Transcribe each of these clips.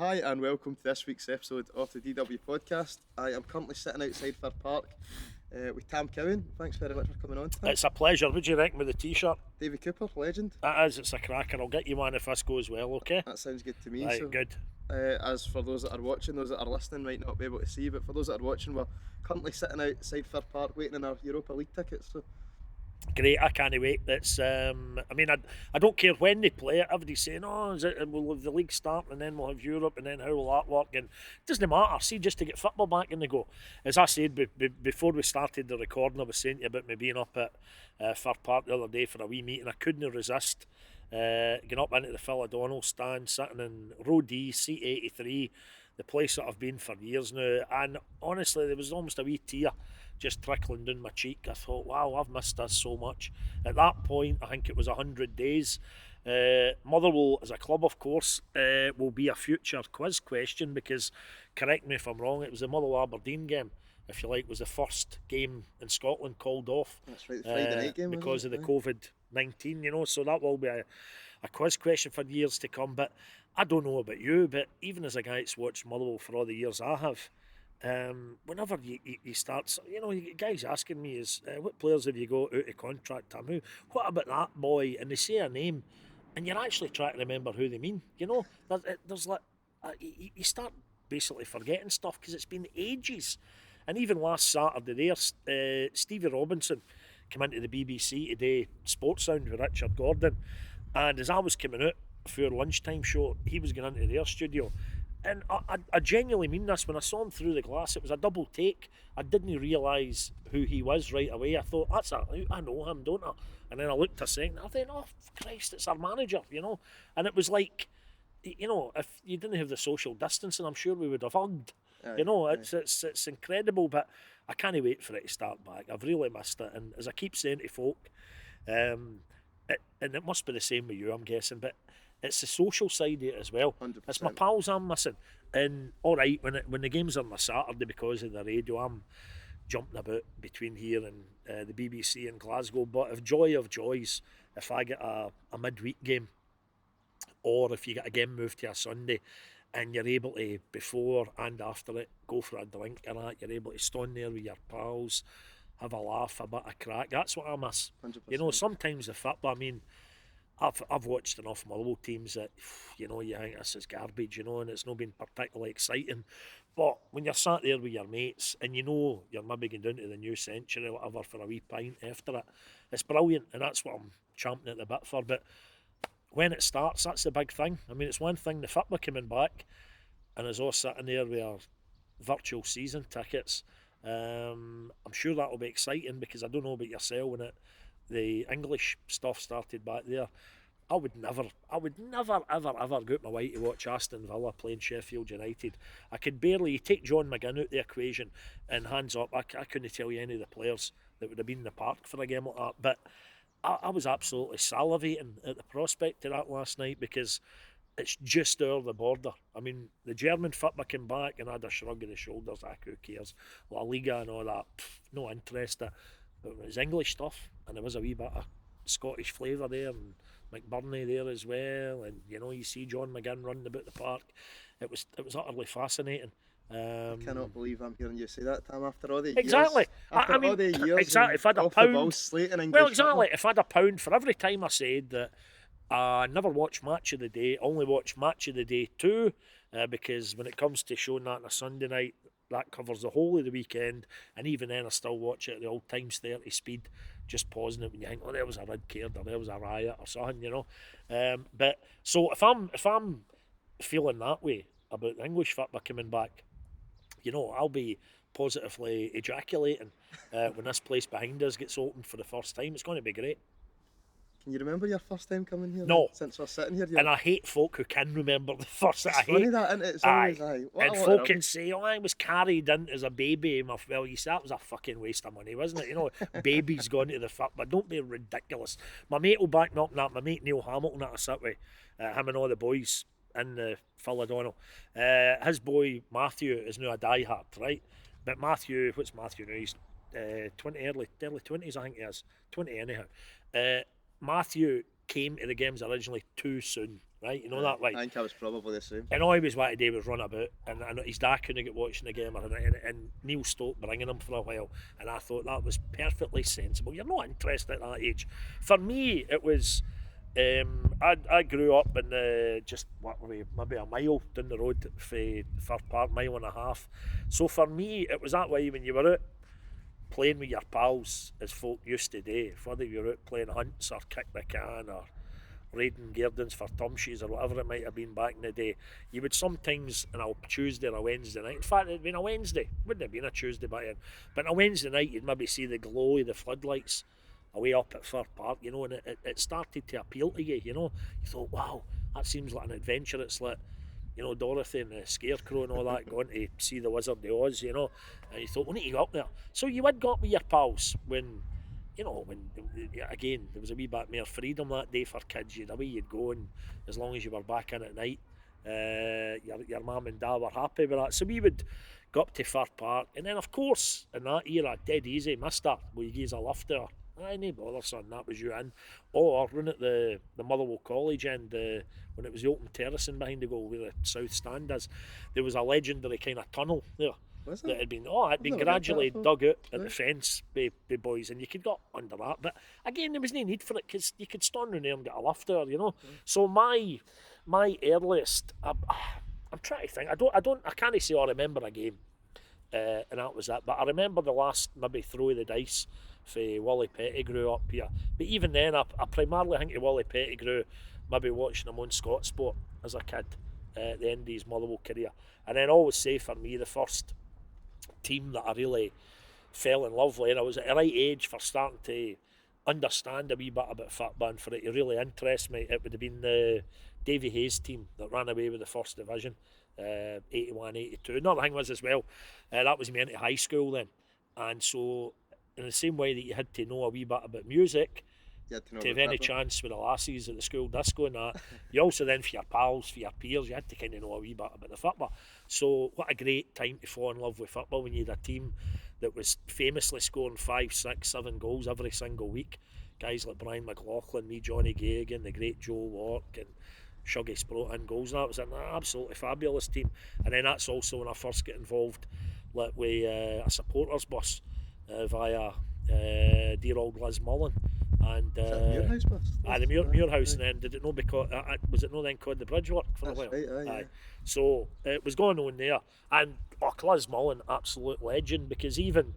Hi and welcome to this week's episode of the DW podcast. I am currently sitting outside Fir Park with Tam Cowan. Thanks very much for coming on, Tam. It's a pleasure. Would you reckon with the t-shirt? Davy Cooper, legend. It is, it's a cracker. I'll get you one if this goes well, okay? That sounds good to me. Right, so, good. As for those that are watching, those that are listening might not be able to see, but for those that are watching, we're currently sitting outside Fir Park waiting on our Europa League tickets. So Great, I can't wait. It's I don't care when they play it. Everybody's saying, oh, will the league start and then we'll have Europe and then how will that work? And it doesn't matter. See, just to get football back in the go. As I said before we started the recording, I was saying to you about me being up at Fir Park the other day for a wee meeting. I couldn't resist getting up into the Phil O'Donnell stand, sitting in row D, seat 83, the place that I've been for years now. And honestly, there was almost a wee tear just trickling down my cheek. I thought, wow, I've missed this so much. At that point, I think it was 100 days. Motherwell as a club, of course, will be a future quiz question because, correct me if I'm wrong, it was the Motherwell Aberdeen game, if you like, was the first game in Scotland called off. that's right, the Friday night game because of the Aye. COVID-19, so that will be a quiz question for years to come. But I don't know about you, but even as a guy that's watched Motherwell for all the years I have, whenever you start, guys asking me is what players have you got out of contract, Tam? What about that boy? And they say a name, and you're actually trying to remember who they mean. There's like you start basically forgetting stuff because it's been ages. And even last Saturday there, Stevie Robinson came into the BBC Today Sports Sound with Richard Gordon, and as I was coming out for our lunchtime show, he was going into their studio. And I genuinely mean this. When I saw him through the glass, it was a double take. I didn't realise who he was right away. I thought, I know him, don't I? And then I looked a second, I thought, oh, Christ, it's our manager, And it was like, if you didn't have the social distancing, I'm sure we would have hugged. Aye. It's incredible, but I can't wait for it to start back. I've really missed it. And as I keep saying to folk, and it must be the same with you, I'm guessing, but it's the social side of it as well. 100%. It's my pals I'm missing. And all right, when the games are on a Saturday because of the radio, I'm jumping about between here and the BBC in Glasgow. But of joys, if I get a midweek game, or if you get a game moved to a Sunday, and you're able to, before and after it, go for a drink and that, you're able to stand there with your pals, have a laugh, a bit of crack. That's what I miss. 100%. Sometimes the football, I've watched enough Motherwell teams that, you think this is garbage, and it's not been particularly exciting. But when you're sat there with your mates and you're maybe going down to the New Century or whatever for a wee pint after it, it's brilliant, and that's what I'm champing at the bit for. But when it starts, that's the big thing. It's one thing, the football coming back, and us all sitting there with our virtual season tickets. I'm sure that'll be exciting because I don't know about yourself when the English stuff started back there. I would never ever go out my way to watch Aston Villa playing Sheffield United. I could barely, you take John McGinn out the equation, and hands up, I couldn't tell you any of the players that would have been in the park for a game like that. But I was absolutely salivating at the prospect of that last night because it's just over the border. The German football came back and I had a shrug of the shoulders, who cares? La Liga and all that, no interest. But it was English stuff, and there was a wee bit of Scottish flavour there, and McBurney there as well, and you see John McGinn running about the park. It was utterly fascinating. I cannot believe I'm hearing you say that, Tam, after all the exactly. years. After all the years, exactly. If I had a off the ball pound, slating English well, exactly. football. If I had a pound for every time I said that I never watch Match of the Day, only watch Match of the Day 2, because when it comes to showing that on a Sunday night, that covers the whole of the weekend, and even then I still watch it at the old times 30 speed, just pausing it when you think, oh, there was a red card or there was a riot or something, But so if I'm feeling that way about the English football coming back, I'll be positively ejaculating when this place behind us gets opened for the first time. It's going to be great. Can you remember your first time coming here? No. Since we're sitting here. And I hate folk who can remember the first. It's I funny hate that, isn't it? It's always aye. What And a lot folk of can say, oh, I was carried in as a baby. Well, you see, that was a fucking waste of money, wasn't it? Babies going to the foot, but don't be ridiculous. My mate will back me up on that. My mate Neil Hamilton that I sat with, him and all the boys in the Phil O'Donnell. His boy Matthew is now a diehard, right? But Matthew, what's Matthew now? He's 20, early 20s, I think he is. 20 anyhow. Matthew came to the games originally too soon. right? You know that way. I think I was probably the same. And all he was wanting to do was run about, and his dad couldn't get watching the game, and Neil stopped bringing him for a while, and I thought that was perfectly sensible. You're not interested at that age. For me, it was. I grew up in just what were we, maybe a mile down the road for Fir Park, mile and a half. So for me, it was that way when you were out playing with your pals, as folk used to do. Whether you were out playing hunts or kick the can or raiding gardens for tumshies or whatever it might have been back in the day, you would sometimes on a Tuesday or a Wednesday night, in fact it'd been a Wednesday, wouldn't have been a Tuesday back then, but on a Wednesday night you'd maybe see the glow of the floodlights away up at Fir Park, you know, and it started to appeal to you, you know. You thought, wow, that seems like an adventure. It's like, you know, Dorothy and the Scarecrow and all that going to see the Wizard of Oz, you know, and you thought, we need to go up there. So you would go up with your pals when, you know, when, again, there was a wee bit more freedom that day for kids. You'd go, and as long as you were back in at night, your mum and dad were happy with that. So we would go up to Fir Park, and then of course in that era, dead easy, mister, will you give us a lift there? Aye, no bother, son, that was you in. Or run at the Motherwell College end, when it was the open terracing behind the goal where the south stand is, there was a legendary kind of tunnel there. Was That it? had been gradually dug out at the fence by boys, and you could go under that. But again, there was no need for it because you could stand in there and get a lift there, you know. So my earliest, I'm trying to think. I can't say I remember a game, and that was it. But I remember the last maybe throw of the dice for Wally Pettigrew up here. But even then, I primarily think of Wally Pettigrew maybe watching him on Scott Sport as a kid at the end of his Motherwell career. And then I always say for me, the first team that I really fell in love with, and I was at the right age for starting to understand a wee bit about football, and for it to really interest me, it would have been the Davy Hayes team that ran away with the first division, 81, 82. Another thing was as well, that was me into high school then, and so in the same way that you had to know a wee bit about music You had to know to have about any football. chance with the lassies at the school disco and that, you also then for your pals, for your peers, you had to kind of know a wee bit about the football. So what a great time to fall in love with football when you had a team that was famously scoring 5, 6, 7 goals every single week. Guys like Brian McLaughlin, me, Johnny Gagan, the great Joe Wark and Shuggy Sprout in goals. And that was an absolutely fabulous team. And then that's also when I first get involved with a supporters bus via dear old Liz Mullen. And Is that Muirhouse bus? the Muirhouse, and then did it not become was it not then called the Bridgework for That's a while? right, aye. So it was going on there, and Liz Mullen, absolute legend, because even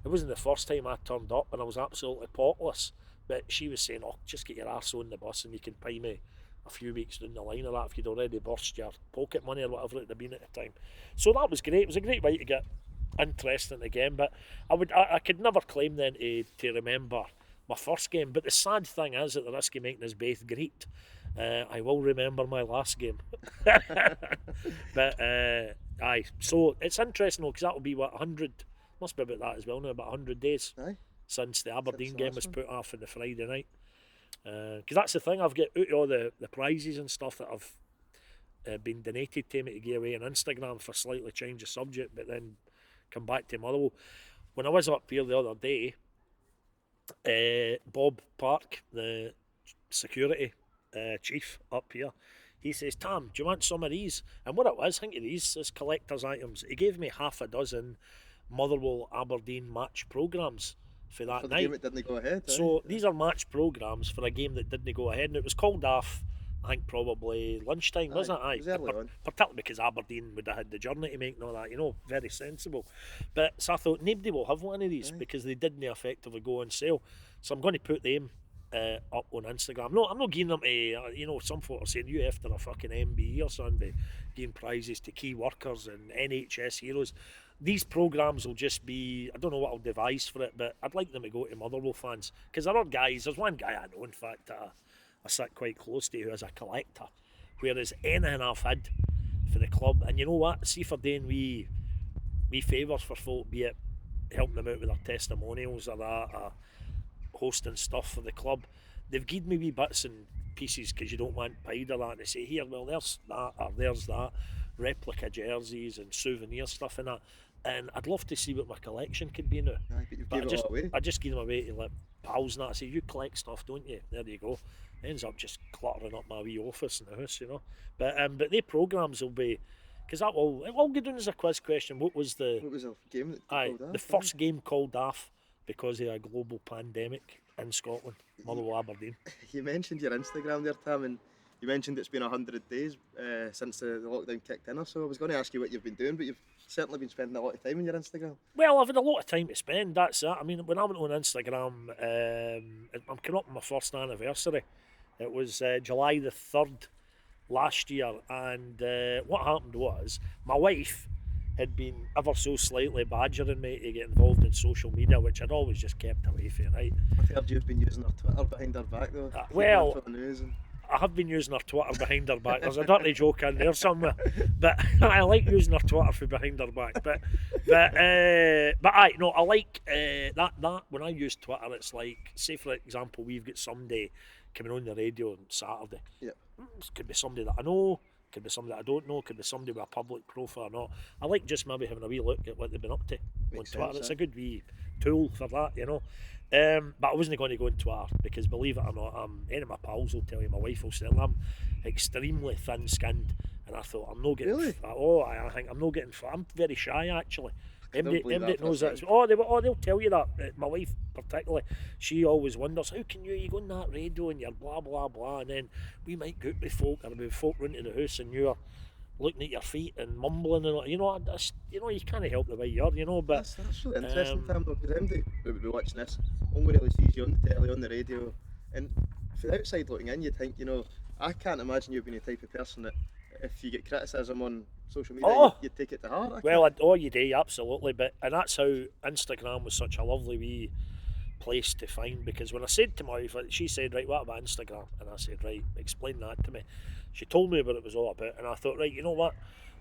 it wasn't the first time I turned up and I was absolutely potless, but she was saying, "Oh, just get your arse on the bus and you can pay me a few weeks down the line of that if you'd already burst your pocket money or whatever it had been at the time." So that was great. It was a great way to get interested again, but I could never claim then to remember my first game. But the sad thing is, at the risk of making us both great, I will remember my last game. But aye, so it's interesting though, because that will be what 100, must be about that as well now, about 100 days Aye. since the Aberdeen the game last was one. put off on the Friday night. Because that's the thing, I've got out all the prizes and stuff that have been donated to me to give away on Instagram for slightly change the subject, but then come back to Motherwell. When I was up here the other day, Bob Park, the security chief up here, he says, "Tam, do you want some of these?" And what it was, I think of these as collector's items. He gave me half a dozen Motherwell Aberdeen match programmes for that For the night. game it didn't go ahead. So these are match programmes for a game that didn't go ahead, and it was called off, I think probably lunchtime, wasn't it? It was early on. Particularly because Aberdeen would have had the journey to make and all that, you know, very sensible. But so I thought nobody will have one of these because they didn't effectively go on sale. So I'm going to put them up on Instagram. No, I'm not giving them to, you know, some folk are saying you after a fucking MBE or something, be giving prizes to key workers and NHS heroes. These programmes will just be, I don't know what I'll devise for it, but I'd like them to go to Motherwell fans. Because there are guys, there's one guy I know, in fact, I sit quite close to, who is a collector. Whereas anything I've had for the club, and you know what, see for doing wee favours for folk, be it helping them out with their testimonials or that, or hosting stuff for the club, they've given me wee bits and pieces because you don't want pride or that, and they say, here, well, there's that, or there's that, replica jerseys and souvenir stuff and that. and I'd love to see what my collection could be now. Aye, but you've But gave it all away. I just give them away to like pals and that. I say, you collect stuff, don't you? There you go. Ends up just cluttering up my wee office in the house, you know. But they programmes will be, because it'll go down as a quiz question. What was the What was the game that aye called the off? first game called off because of a global pandemic in Scotland, Motherwell, Aberdeen? You mentioned your Instagram there, Tam, and you mentioned it's been 100 days since the lockdown kicked in or so. I was going to ask you what you've been doing, but you've certainly been spending a lot of time on your Instagram. Well, I've had a lot of time to spend. That's it. I mean, when I went on Instagram, I'm coming up on my first anniversary. It was July the 3rd last year, and what happened was my wife had been ever so slightly badgering me to get involved in social media, which I'd always just kept away from, right? I've heard you've been using her Twitter behind her back though. Well, for the news and... I have been using her Twitter behind her back. There's a dirty joke in there somewhere, but I like using her Twitter for behind her back. But I like that when I use Twitter, it's like, say for example, we've got somebody coming on the radio on Saturday. Yeah. It could be somebody that I know, could be somebody that I don't know, could be somebody with a public profile or not. I like just maybe having a wee look at what they've been up to Makes on Twitter. sense, It's eh? a good wee tool for that, you know. But I wasn't going to go on Twitter because, believe it or not, any of my pals will tell you, my wife will say, I'm extremely thin-skinned, and I thought I'm not getting. Really? I think I'm not getting. I'm very shy actually. don't believe that Everybody for a knows that. second. They'll tell you that. My wife particularly, she always wonders, how can you go on that radio and you're blah blah blah, and then we might go out with folk or with folk running the house and you're looking at your feet and mumbling and you know you can't help the way you are, you know. But That's really interesting, Tam, though, because MD would be watching this, only really sees you on the telly, on the radio, and from the outside looking in, you'd think, you know, I can't imagine you being the type of person that if you get criticism on social media, you'd take it to heart. You do, absolutely. And that's how Instagram was such a lovely wee place to find, because when I said to my wife, she said, right, what about Instagram? And I said, right, explain that to me. She told me what it was all about, and I thought, right, you know what,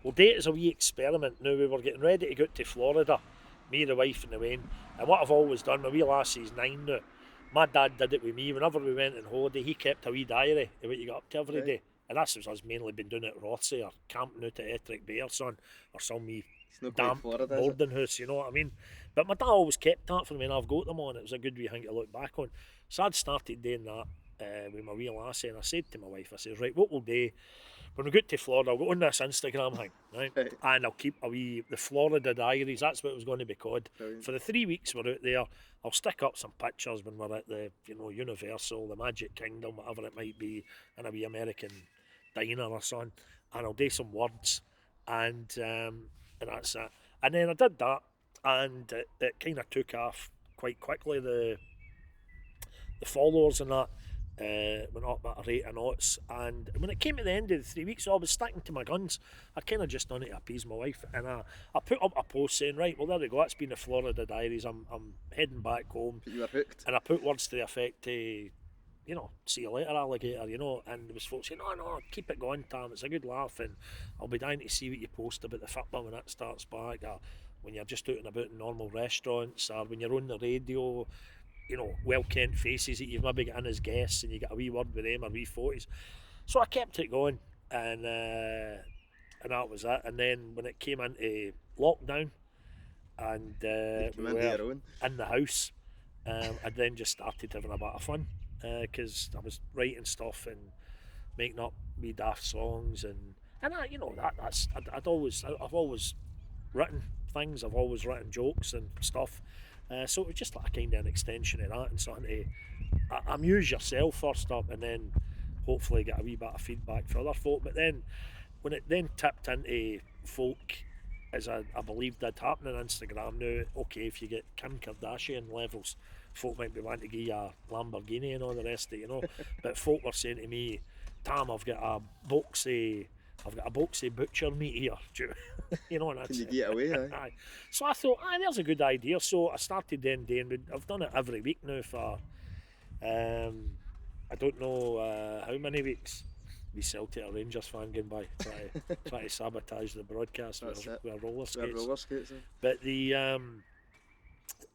we'll do it as a wee experiment. Now, we were getting ready to go to Florida, me, the wife and the Wayne, and what I've always done, my wee lassie's 9 now, my dad did it with me. Whenever we went on holiday, he kept a wee diary of what you got up to every day. And that's what I've mainly been doing at Rothsay or camping out at Ettrick Bay or some wee damp Florida, boarding house, you know what I mean? But my dad always kept that for me, and I've got them on. It was a good wee thing to look back on. So I'd started doing that with my wee lassie, and I said to my wife, I said, right, what we'll do, when we get to Florida, I'll go on this Instagram thing, right? And I'll keep the Florida diaries, that's what it was going to be called. Brilliant. For the 3 weeks we're out there, I'll stick up some pictures when we're at the, Universal, the Magic Kingdom, whatever it might be, in a wee American diner or something, and I'll do some words, and that's it. And then I did that, and it kind of took off quite quickly. The followers and that went up at a rate of knots, and when it came to the end of the 3 weeks, I was sticking to my guns. I kind of just done it to appease my wife, and I put up a post saying, right, well, there we go, that's been the Florida diaries, I'm heading back home. But you were hooked. And I put words to the effect to, see you later, alligator, and there was folks saying, no, keep it going, Tam, it's a good laugh, and I'll be dying to see what you post about the football when it starts back, or when you're just out and about in normal restaurants, or when you're on the radio, well-kent faces that you've maybe got in as guests, and you get a wee word with them, or wee photos. So I kept it going, and that was it. And then when it came into lockdown, and we were in the house, I then just started having a bit of fun, because I was writing stuff and making up wee daft songs, and I've always written things, I've always written jokes and stuff, so it was just like a kind of an extension of that, and something to amuse yourself first up, and then hopefully get a wee bit of feedback for other folk. But then when it then tipped into folk, as I believe did happen on Instagram now, okay, if you get Kim Kardashian levels, folk might be wanting to give you a Lamborghini and all the rest of it, but folk were saying to me, Tam, I've got a boxy butcher meat here, and that's, Can you get away? Aye. So I thought, there's a good idea. So I started then doing, I've done it every week now for, I don't know how many weeks. We Celtic or Rangers fan going by, try to sabotage the broadcast with roller skates. But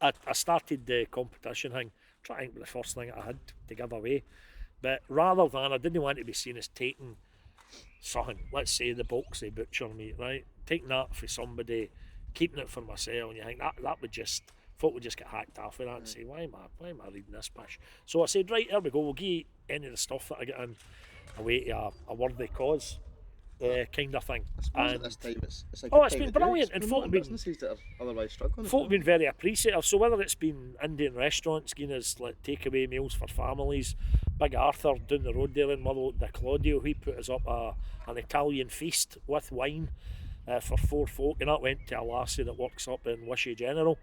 I started the competition thing, trying to think of the first thing I had to give away. But rather than, I didn't want to be seen as taking something, let's say the boxy butcher meat, right? Taking that for somebody keeping it for myself, and you think that would just folk would just get hacked off with that and say, why am I reading this pish? So I said, right, there we go, we'll give any of the stuff that I get in away to a worthy cause. Kind of thing. I suppose at And this time it's a good it's time been to do it. brilliant, It's and folk promoting have been businesses that are otherwise struggling. as folk have well. been very appreciative. So whether it's been Indian restaurants giving us like takeaway meals for families, Big Arthur down the road there in Motherwell, De Claudio, he put us up an Italian feast with wine for 4 folk, and that went to a lassie that works up in Wishy General.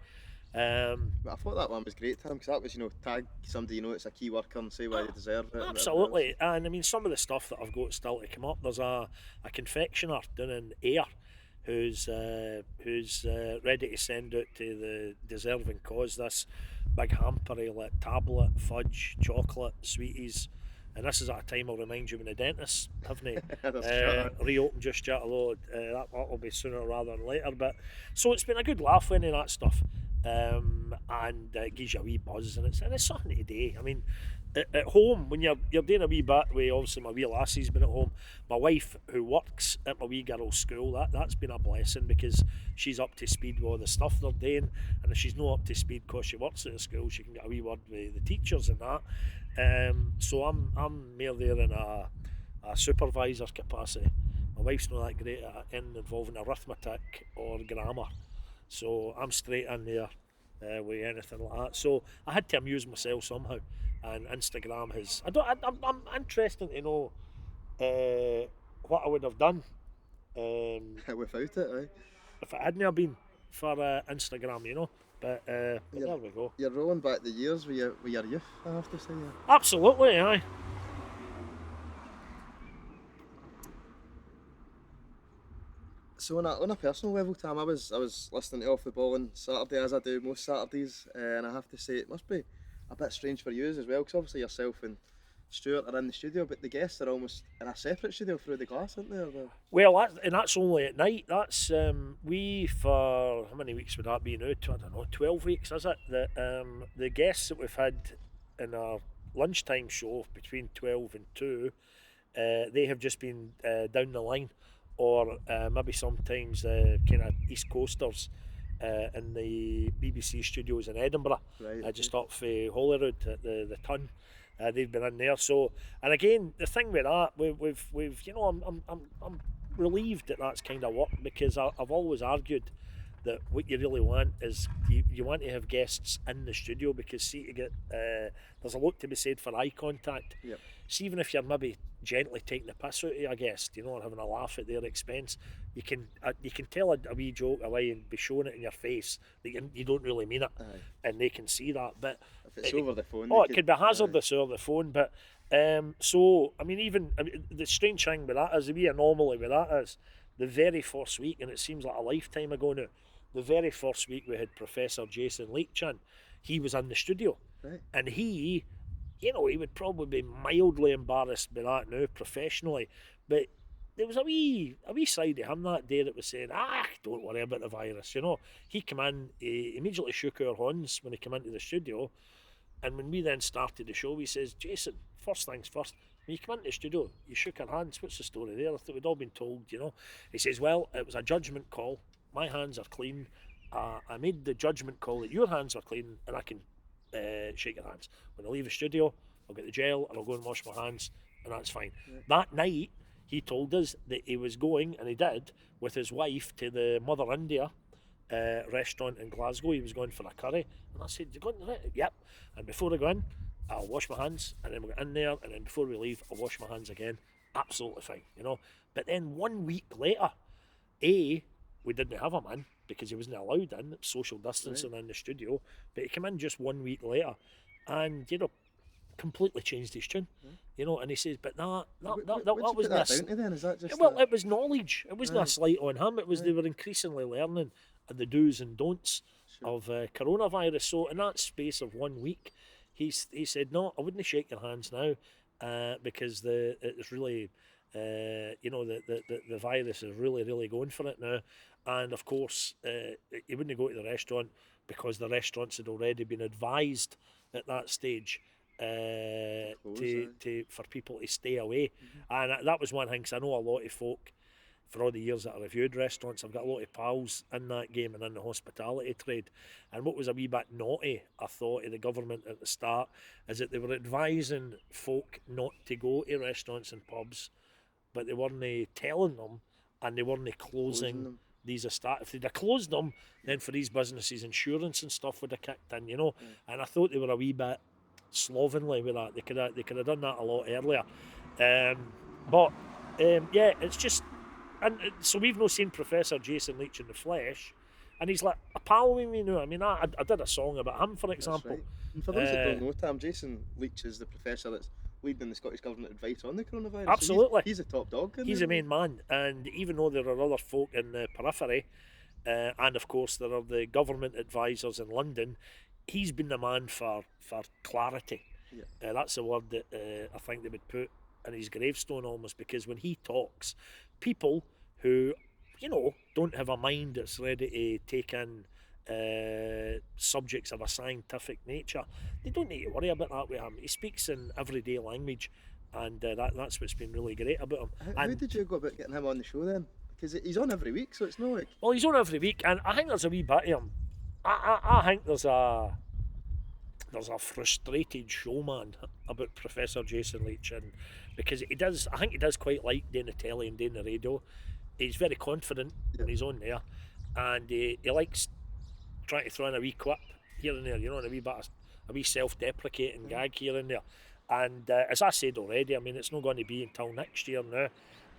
But I thought that one was great, Tam, because that was, tag somebody it's a key worker and say why they deserve it. and whatever Absolutely, else. and I mean some of the stuff that I've got still to come up. There's a confectioner down in Ayr who's ready to send out to the deserving cause this big hamper of like tablet, fudge, chocolate, sweeties. And this is at a time I'll remind you when the dentists haven't That's true. reopened just yet, although that'll be sooner rather than later. But so it's been a good laugh winning that stuff. And it gives you a wee buzz, and it's something to do. I mean, at home when you're doing a wee bit with obviously my wee lassie's been at home. My wife who works at my wee girl's school, that's been a blessing because she's up to speed with all the stuff they're doing, and if she's not up to speed because she works at the school, she can get a wee word with the teachers and that. So I'm more there in a supervisor capacity. My wife's not that great at involving arithmetic or grammar. So I'm straight in there with anything like that. So I had to amuse myself somehow, and Instagram has. I'm interested to know what I would have done Without it, aye. if it hadn't have been for Instagram. But there we go. You're rolling back the years with your youth, I have to say. Absolutely, aye. So on a personal level, Tam, I was listening to Off the Ball on Saturday, as I do most Saturdays, and I have to say it must be a bit strange for you as well, because obviously yourself and Stuart are in the studio, but the guests are almost in a separate studio through the glass, aren't they? Well, that's only at night. That's we for how many weeks would that be now? I don't know, 12 weeks, is it? The guests that we've had in our lunchtime show between 12 and 2, they have just been down the line, or maybe sometimes kind of East Coasters in the BBC studios in Edinburgh, Right. just up for Holyrood at the Ton. They've been in there. So, and again, the thing with that, we've I'm relieved that that's kind of worked, because I've always argued that what you really want is you want to have guests in the studio, because see, to get there's a lot to be said for eye contact. Yep. See, even if you're maybe gently taking the piss out of a guest, and having a laugh at their expense, you can tell a wee joke away and be showing it in your face that you don't really mean it, Aye. and they can see that. But If it's over the phone. oh, they it could be hazardous over the phone, but so I mean, the strange thing with that is, the wee anomaly with that is, the very first week, and it seems like a lifetime ago now, the very first week we had Professor Jason Leitchin, he was in the studio, Right. and he would probably be mildly embarrassed by that now professionally, but there was a wee side of him that day that was saying, don't worry about the virus. He came in, he immediately shook our hands when he came into the studio. And when we then started the show, he says, Jason, first things first, when you come into the studio, you shook our hands. What's the story there? I thought we'd all been told, He says, well, it was a judgment call. My hands are clean. I made the judgment call that your hands are clean, and I can shake your hands. When I leave the studio, I'll get the gel and I'll go and wash my hands, and that's fine. Yeah. That night, he told us that he was going, and he did, with his wife to the Mother India restaurant in Glasgow. He was going for a curry, and I said, "You going to it?" Yep. And before I go in, I'll wash my hands, and then we'll get in there, and then before we leave, I'll wash my hands again. Absolutely fine, But then 1 week later, we didn't have him in because he wasn't allowed in, social distancing in the studio. But he came in just 1 week later, and completely changed his tune. And he says, but that was this. Then? Is that just it was knowledge. It wasn't a slight on him. It was they were increasingly learning the do's and don'ts of coronavirus. So in that space of 1 week, he said, no, I wouldn't shake your hands now because it's really the virus is really going for it now. And of course, he wouldn't go to the restaurant because the restaurants had already been advised at that stage for people to stay away. And that was one thing, because I know a lot of folk for all the years that I reviewed restaurants, I've got a lot of pals in that game and in the hospitality trade. And what was a wee bit naughty, I thought, of the government at the start, is that they were advising folk not to go to restaurants and pubs, but they weren't telling them, and they weren't closing them. these estates. If they'd have closed them, then for these businesses, insurance and stuff would have kicked in, you know. And I thought they were a wee bit slovenly with that. They could have done that a lot earlier. But yeah, it's just, and so we've not seen Professor Jason Leach in the flesh, and he's like a pal with me now. I mean, I did a song about him, for example. Right. And for those that don't know, Tam, Jason Leach is the professor that's leading the Scottish Government advice on the coronavirus. Absolutely. So he's a top dog. He's the main man, and even though there are other folk in the periphery, and of course there are the government advisors in London, he's been the man for clarity. Yeah. That's the word that I think they would put in his gravestone almost, because when he talks, people who, you know, don't have a mind that's ready to take in subjects of a scientific nature, they don't need to worry about that with him. He speaks in everyday language, and that's what's been really great about him. How did you go about getting him on the show then? Because he's on every week, so it's not like... Well, he's on every week, and I think there's a wee bit of him. I think there's a frustrated showman about Professor Jason Leach, and because I think he does quite like doing the telly and doing the radio. He's very confident when he's on there, and he likes trying to throw in a wee quip here and there, you know, and a wee self-deprecating gag here and there. And as I said already, I mean, it's not going to be until next year now,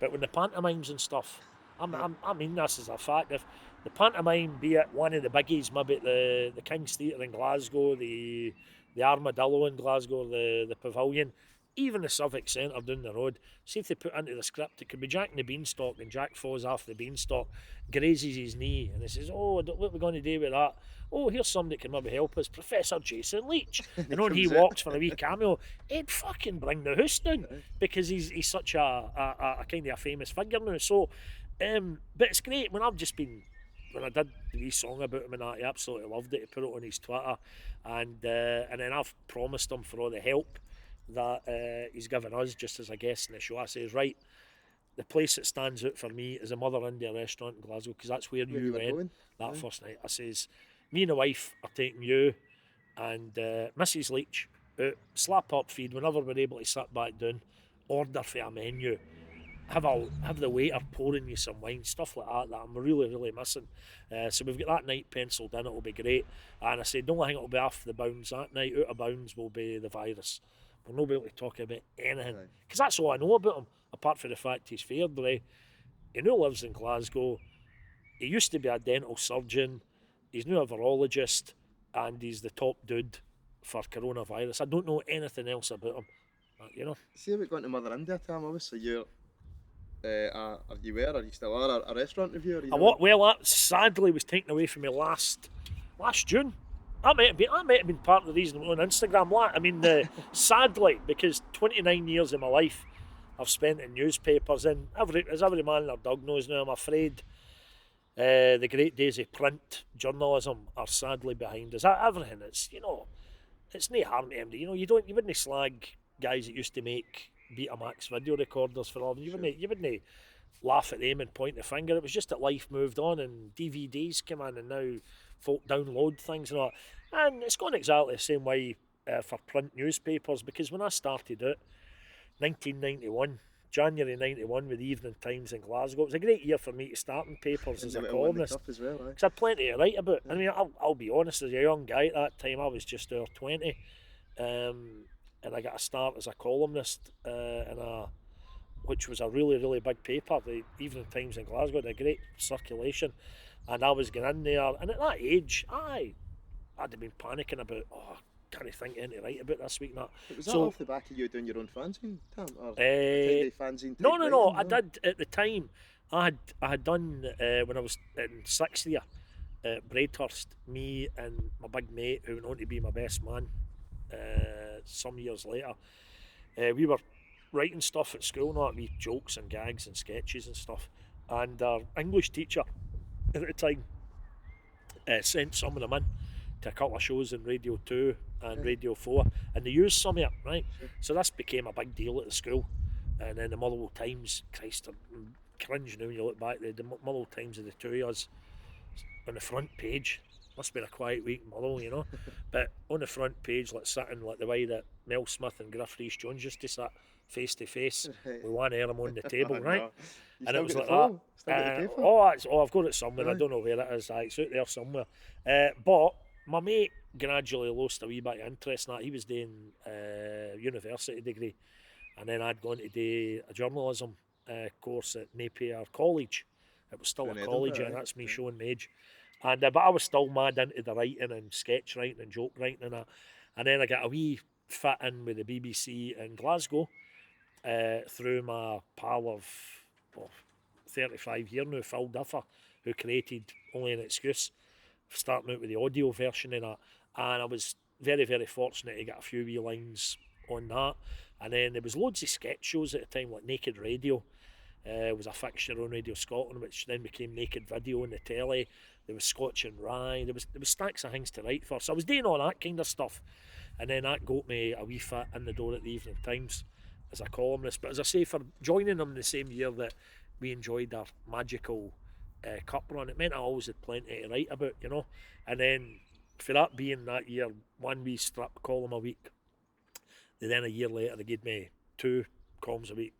but when the pantomimes and stuff, I mean this as a fact, if the pantomime, be it one of the biggies, maybe at the King's Theatre in Glasgow, the Armadillo in Glasgow, the Pavilion, even the Civic Centre down the road, see if they put into the script, it could be Jack and the Beanstalk, and Jack falls off the beanstalk, grazes his knee, and he says, oh, what are we going to do with that? Oh, here's somebody that can maybe help us, Professor Jason Leach. And when he walks for a wee cameo, he'd fucking bring the house down, because he's such a kind of a famous figure now. So, but it's great when I did the wee song about him and that, he absolutely loved it. He put it on his Twitter, and then I've promised him for all the help that he's given us just as a guest in the show. I says, right, the place that stands out for me is a Mother India restaurant in Glasgow, because that's where you went that first night. I says, me and the wife are taking you and Mrs. Leach out, slap up feed whenever we're able to sit back down, order for a menu, have the waiter pouring you some wine, stuff like that I'm really, really missing. So we've got that night penciled in, it'll be great. And I said, don't think it'll be off the bounds that night. Out of bounds will be the virus. We'll not be able to talk about anything, because that's all I know about him, apart from the fact he's Fairdray. He now lives in Glasgow. He used to be a dental surgeon. He's now a virologist, and he's the top dude for coronavirus. I don't know anything else about him, you know. See about going to Mother India, Tam, obviously you were, or you still are, a restaurant reviewer. Well, that sadly was taken away from me last June. That might have been part of the reason on Instagram. I mean, sadly, because 29 years of my life I've spent in newspapers, and as every man and their dog knows now, I'm afraid the great days of print journalism are sadly behind us. Everything, it's no harm to MD. You wouldn't slag guys that used to make Betamax video recorders for all. You wouldn't laugh at them and point the finger. It was just that life moved on and DVDs came in, and now folk download things and all. And it's gone exactly the same way for print newspapers, because when I started out, 1991, January 91, with the Evening Times in Glasgow, it was a great year for me to start in papers as a columnist, because I had plenty to write about. I mean, I'll be honest, as a young guy at that time, I was just over 20, and I got a start as a columnist which was a really, really big paper, the Evening Times in Glasgow, had a great circulation, and I was going in there, and at that age, I'd have been panicking about, can't think anything to write about this week. Was that off the back of you doing your own fanzine, Tam? Or fanzine no, I did at the time. I had done, when I was in 6th year at Braidhurst, me and my big mate, who went on to be my best man some years later, we were writing stuff at school, not wee jokes and gags and sketches and stuff, and our English teacher at the time sent some of them in to a couple of shows in Radio 2 and Radio 4, and they used some of it, right? So this became a big deal at the school, and then the Motherwell Times, Christ, cringe now when you look back. The Motherwell Times of the two of us on the front page. Must have been a quiet week in Motherwell, you know. But on the front page, like sitting like the way that Mel Smith and Griff Rhys-Jones used to sit face to face Right. with one arm on the table, Oh, right? no. You And still it was got like the that. photo? Still got the paper? I've got it somewhere. I Aye. don't know where it is. It's out there somewhere. But my mate gradually lost a wee bit of interest in that. He was doing a university degree, and then I'd gone to do a journalism course at Napier College. It was still In a college, Edinburgh, and aye. that's me showing my age. And but I was still mad into the writing and sketch writing and joke writing and that. And then I got a wee fit in with the BBC in Glasgow through my pal of 35 years now, Phil Duffer, who created Only an Excuse, starting out with the audio version of that. And I was very, very fortunate to get a few wee lines on that. And then there was loads of sketch shows at the time, like Naked Radio. Was a fixture on Radio Scotland, which then became Naked Video on the telly. There was Scotch and Rye. There was stacks of things to write for. So I was doing all that kind of stuff. And then that got me a wee fit in the door at the Evening Times as a columnist. But as I say, for joining them the same year that we enjoyed our magical cup run, it meant I always had plenty to write about, you know. And then for that being that year, one wee strip column a week, then a year later they gave me 2 columns a week,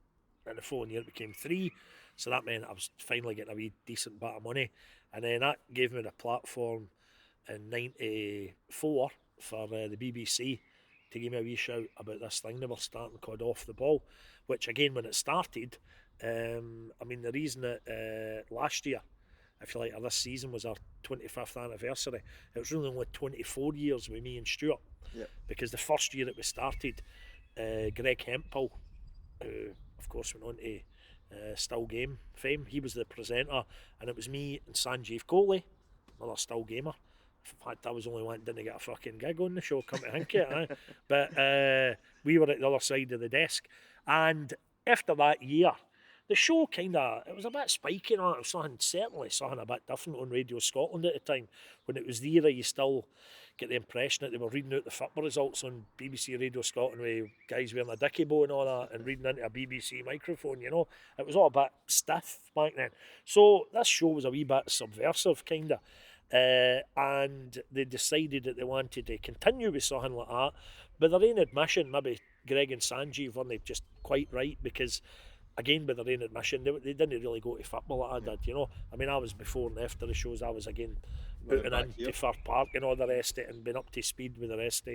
and the following year it became 3. So that meant I was finally getting a wee decent bit of money. And then that gave me the platform in '94 for the BBC to give me a wee shout about this thing they were starting called Off the Ball, which again, when it started, I mean, the reason that last year, if you like, or this season was our 25th anniversary, it was really only 24 years with me and Stuart. Yeah. Because the first year it was started, Greg Hemphill, who of course went on to Still Game fame, he was the presenter, and it was me and Sanjeev Kohli, another Still Gamer. In fact, I was the only one that didn't get a fucking gig on the show, come to think of it. But we were at the other side of the desk. And after that year, the show it was a bit spiky on it. It was certainly something a bit different on Radio Scotland at the time. When it was the era, you still get the impression that they were reading out the football results on BBC Radio Scotland with guys wearing a dicky bow and all that and reading into a BBC microphone, you know. It was all a bit stiff back then. So this show was a wee bit subversive, kind of. And they decided that they wanted to continue with something like that. But their own admission, maybe Greg and Sanjeev weren't just quite right, because again, with their own admission, they didn't really go to football like I did, you know. I mean, I was before and after the shows, I was again Running putting back into here. Fir Park and all the rest of it, and been up to speed with the rest of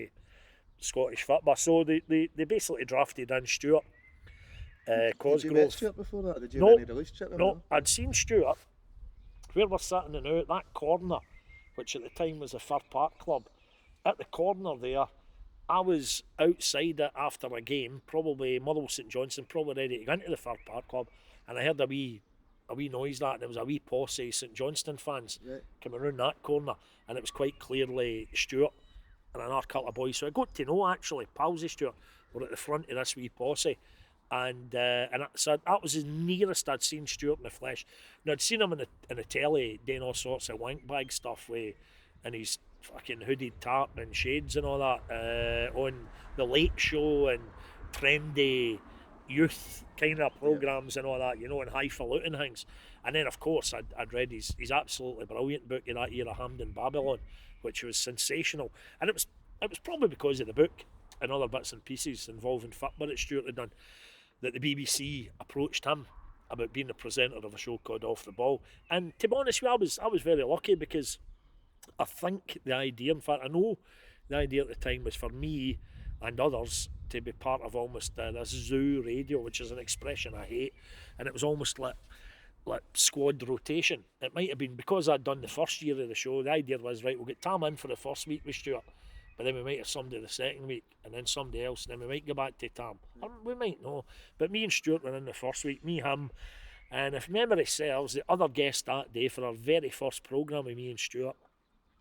Scottish football. So they basically drafted in Stuart Did you Cosgrove. met Stuart before that? Did you No, have any relationship with him? No, I'd seen Stuart where we're sitting now at that corner, which at the time was the Fir Park club. At the corner there, I was outside it after a game, probably Motherwell St Johnstone, probably ready to go into the Fir Park club, and I heard a wee noise and there was a wee posse of St Johnstone fans Right. coming around that corner, and it was quite clearly Stuart and another couple of boys. So I got to know, actually, pals of Stuart were at the front of this wee posse. So that was as nearest I'd seen Stuart in the flesh. Now, I'd seen him in the telly doing all sorts of wank bag stuff and his fucking hooded top and shades and all that on the Late Show and trendy youth kind of programmes and all that, you know, and highfalutin things. And then, of course, I'd read his absolutely brilliant book of that era, Hamden Babylon, which was sensational. And it was probably because of the book and other bits and pieces involving football that Stuart had done that the BBC approached him about being the presenter of a show called Off the Ball. And to be honest with you, I was very lucky, because I think the idea, in fact I know the idea at the time, was for me and others to be part of almost this zoo radio, which is an expression I hate, and it was almost like squad rotation. It might have been because I'd done the first year of the show. The idea was, right, we'll get Tam in for the first week with Stuart, but then we might have somebody the second week, and then somebody else, and then we might go back to Tam. Or we might know. But me and Stuart were in the first week, me, him, and if memory serves, the other guest that day for our very first programme with me and Stuart,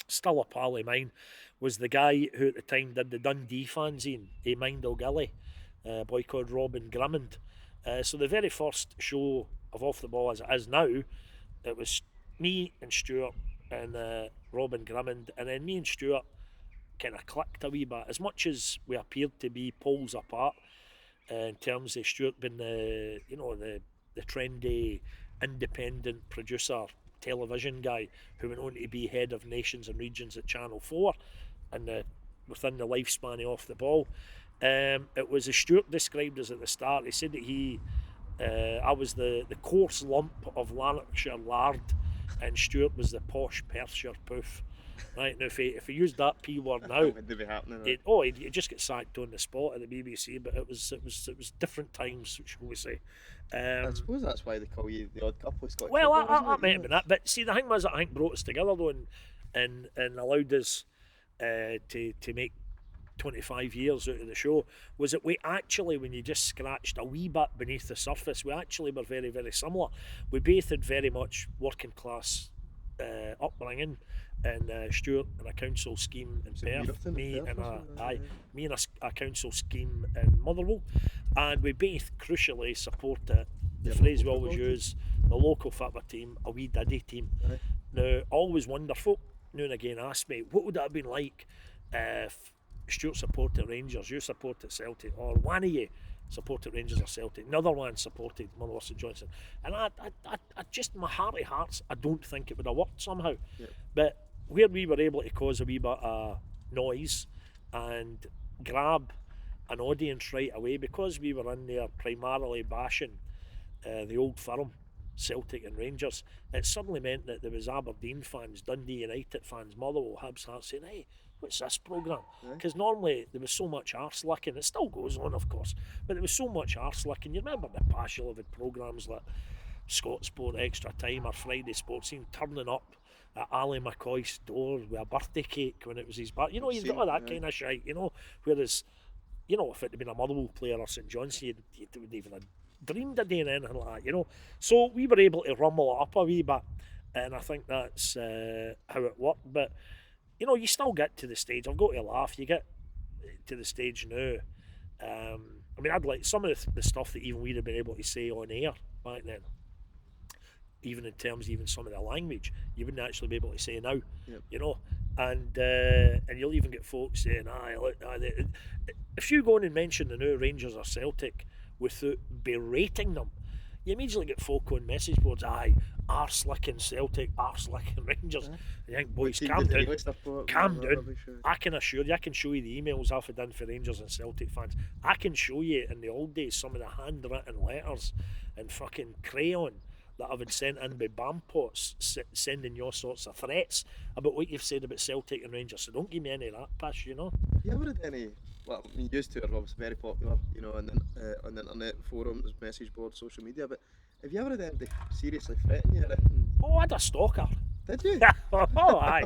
still a pal of mine, was the guy who at the time did the Dundee fanzine, a Mindle Gilly, a boy called Robin Grimmond. So the very first show of Off the Ball as it is now, it was me and Stuart and Robin Grimmond, and then me and Stuart kind of clicked a wee bit, as much as we appeared to be poles apart in terms of Stuart being the trendy independent producer, television guy who went on to be head of nations and regions at Channel 4 and within the lifespan of Off the Ball. It was as Stuart described us at the start. He said that I was the coarse lump of Lanarkshire lard and Stuart was the posh Perthshire poof. Right, now if he used that P word now, Would they be happening? he'd just get sacked on the spot at the BBC. But it was different times, shall we say? I suppose that's why they call you the odd couple of Scottish Well, football, I isn't it? might have been that. But see, the thing was that I think brought us together though, and allowed us to make 25 years out of the show, was that we actually, when you just scratched a wee bit beneath the surface, we actually were very, very similar. We both had very much working class upbringing, and Stuart in a council scheme in Perth, me in a council scheme in Motherwell, and we both crucially supported the phrase we always use, the local football team, a wee diddy team. Right. Now, always wonder, folk now and again ask me, what would that have been like if Stuart supported Rangers, you supported Celtic, or one of you supported Rangers or Celtic, another one supported Motherwell St Johnstone? And I just, my heart of hearts, I don't think it would have worked somehow. Yeah. But where we were able to cause a wee bit of noise and grab an audience right away, because we were in there primarily bashing the old firm, Celtic and Rangers, it suddenly meant that there was Aberdeen fans, Dundee United fans, Motherwell, Hibs Hearts saying, hey, what's this programme? Because normally there was so much arse licking, it still goes on of course, but there was so much arse licking. You remember the past, you'll have had programmes like Scott Sport, Extra Time or Friday Sports Scene turning up at Ali McCoy's door with a birthday cake when it was his birthday. You know, you've got all that kind of shite, you know, whereas, you know, if it had been a Motherwell player or St Johnstone, you wouldn't even have dreamed of doing anything like that, you know. So we were able to rumble it up a wee bit, and I think that's how it worked. But you know, you still get to the stage. I've got to laugh. You get to the stage now. I mean, I'd like some of the stuff that even we'd have been able to say on air back then. Even in terms of even some of the language, you wouldn't actually be able to say now. Yep. You know, and you'll even get folks saying, if you go on and mention the new Rangers or Celtic without berating them, you immediately get folk on message boards, arse licking Celtic, arse licking Rangers. You think, boys, calm down. I can assure you, I can show you the emails I've done for Rangers and Celtic fans. I can show you in the old days some of the handwritten letters in fucking crayon that I've been sent in by Bampots sending you all sorts of threats about what you've said about Celtic and Rangers. So don't give me any of that piss, you know. Have you ever had any? Well, I mean, used to are obviously very popular, you know, on the internet, forums, message boards, social media. But have you ever had anybody seriously threaten you? Oh, I had a stalker. Did you? Oh, aye.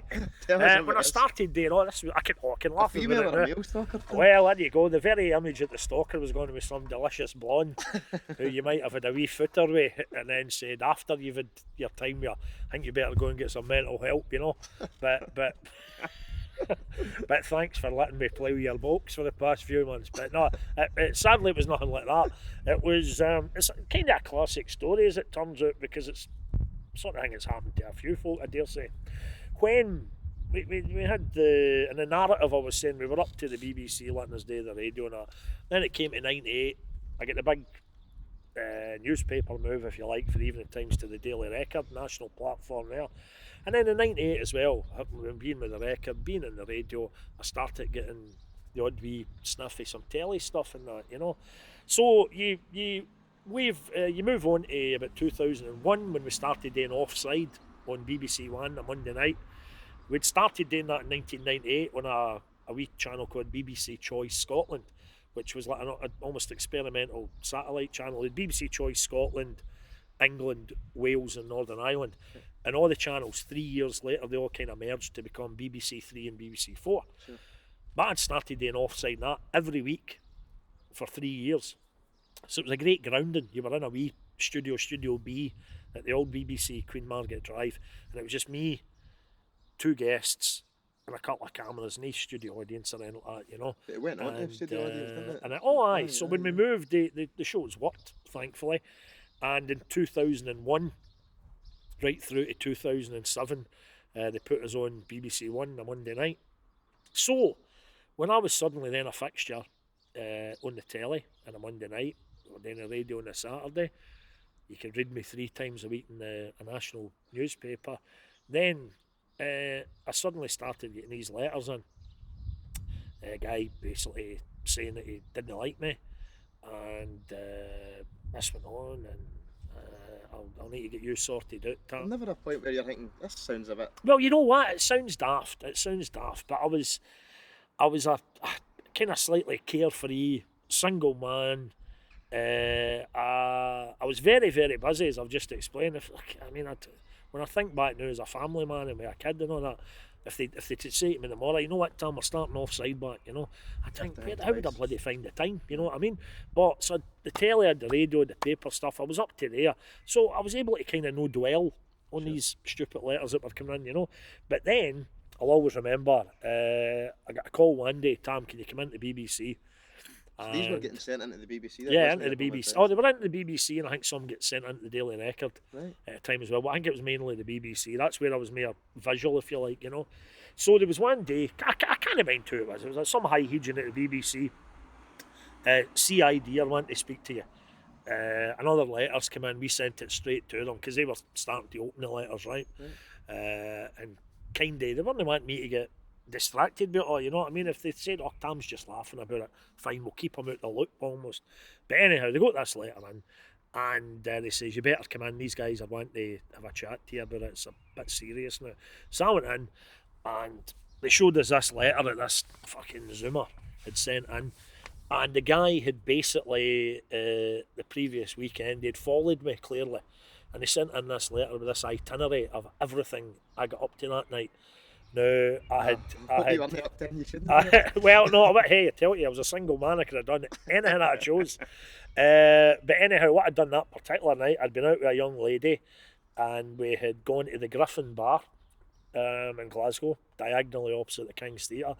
When I started doing all this, I can laugh a about female it or a now. male stalker? Well, there you go. The very image that the stalker was going to be some delicious blonde who you might have had a wee footer with, and then said after you've had your time, I think you better go and get some mental help, you know. But but thanks for letting me plough your box for the past few months. But no, sadly it was nothing like that. It was it's kind of a classic story as it turns out, because it's sort of thing that's happened to a few folk, I dare say. When we had in the narrative I was saying, we were up to the BBC letting us do the radio, and then it came to 98. I get the big newspaper move, if you like, for the Evening Times to the Daily Record, national platform there. And then in 98 as well, being with the Record, being in the radio, I started getting the odd wee sniff of some telly stuff and that, you know. So you move on to about 2001 when we started doing Offside on BBC One on Monday night. We'd started doing that in 1998 on a wee channel called BBC Choice Scotland, which was like an almost experimental satellite channel. It had BBC Choice Scotland, England, Wales and Northern Ireland. And all the channels 3 years later, they all kind of merged to become BBC 3 and BBC 4. Sure. But I'd started doing Offside that every week for 3 years. So it was a great grounding. You were in a wee Studio B at the old BBC Queen Margaret Drive, and it was just me, two guests, and a couple of cameras, no studio audience or anything like that, you know. It went on to studio audience, didn't it? Aye. So when we moved, the shows worked, thankfully. And in 2001, right through to 2007, they put us on BBC One on a Monday night. So when I was suddenly then a fixture on the telly on a Monday night, or then the radio on a Saturday, You could read me 3 times a week in a national newspaper. Then I suddenly started getting these letters in. A guy basically saying that he didn't like me, and this went on, and I'll need to get you sorted out, There's Tam. never a point where you're thinking, this sounds a bit. Well, you know what? It sounds daft. But I was a kind of slightly carefree single man. I was very, very busy, as I've just explained. When I think back now as a family man and with a kid and all that, if they say to me tomorrow, you know what, Tom, we're starting off side back, I think, how would I bloody find the time? You know what I mean? But so the telly, the radio, the paper stuff, I was up to there, so I was able to kind of no dwell on these stupid letters that were coming in, But then I'll always remember, I got a call one day, Tam, can you come into the BBC? So these were getting sent into the BBC. Yeah, into the BBC. Oh, they were into the BBC, and I think some get sent into the Daily Record Right. at a time as well. But I think it was mainly the BBC. That's where I was more visual, if you like, So there was one day, I can't mind who it was. It was like some high agent at the BBC. CID, I want to speak to you. Another letters came in. We sent it straight to them because they were starting to open the letters, right? And kind of, they weren't wanting me to get distracted by it all, you know what I mean? If they said, oh, Tam's just laughing about it, fine, we'll keep him out the loop almost. But anyhow, they got this letter in, and they says, you better come in, these guys are wanting to have a chat to you about it, it's a bit serious now. So I went in, and they showed us this letter that this fucking Zoomer had sent in, and the guy had basically, the previous weekend, he'd followed me clearly, and he sent in this letter with this itinerary of everything I got up to that night. Now, You weren't up then, you shouldn't have. well, no, but hey, I tell you, I was a single man, I could have done anything that I chose. But anyhow, what I'd done that particular night, I'd been out with a young lady, and we had gone to the Griffin Bar in Glasgow, diagonally opposite the King's Theatre,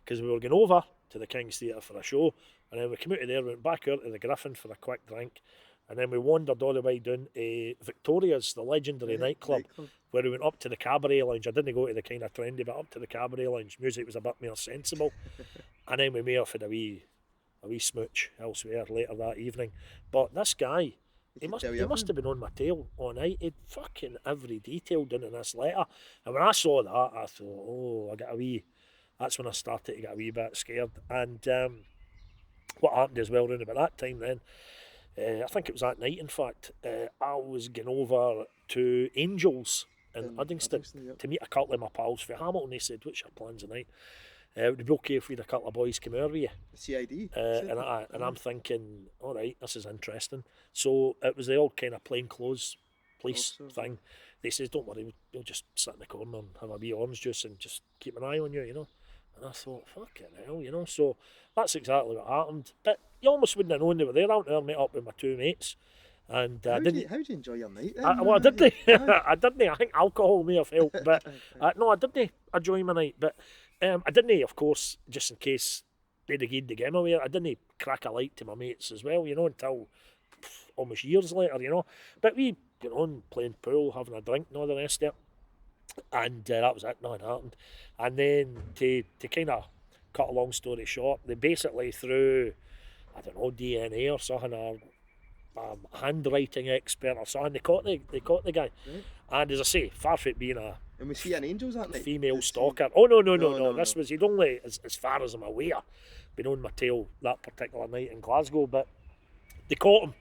because we were going over to the King's Theatre for a show, and then we came out of there, went back out to the Griffin for a quick drink, and then we wandered all the way down to Victoria's, the legendary nightclub, where we went up to the cabaret lounge. I didn't go to the kind of trendy, but up to the cabaret lounge. Music was a bit more sensible. And then we may have had a wee smooch elsewhere later that evening. But this guy, he must have been on my tail all night. He'd fucking every detail done in this letter. And when I saw that, I thought, that's when I started to get a wee bit scared. And what happened as well around about that time then, I think it was that night, in fact, I was going over to Angels in Uddingston to meet a couple of my pals for Hamilton. They said, what's your plans tonight? Would it be okay if we had a couple of boys come over with you? CID? And I'm thinking, all right, this is interesting. So it was the old kind of plainclothes police thing. They says, don't worry, we'll just sit in the corner and have a wee orange juice and just keep an eye on you, And I thought, fucking hell, So that's exactly what happened. But you almost wouldn't have known they were there. I went there, met up with my two mates. And how did you enjoy your night then? I didn't. I didn't. I think alcohol may have helped. But no, I didn't enjoy my night. But I didn't, of course, just in case they'd agreed to get me away. I didn't crack a light to my mates as well, until almost years later, But we got on playing pool, having a drink and all the rest of it. And that was it, nothing happened. And then to kind of cut a long story short, they basically threw, I don't know, DNA or something, or handwriting expert or something, they caught the guy. Right. And as I say, far from it being a and was he an Angels that night? Female stalker. Oh no. This was, he'd only, as far as I'm aware, been on my tail that particular night in Glasgow, but they caught him.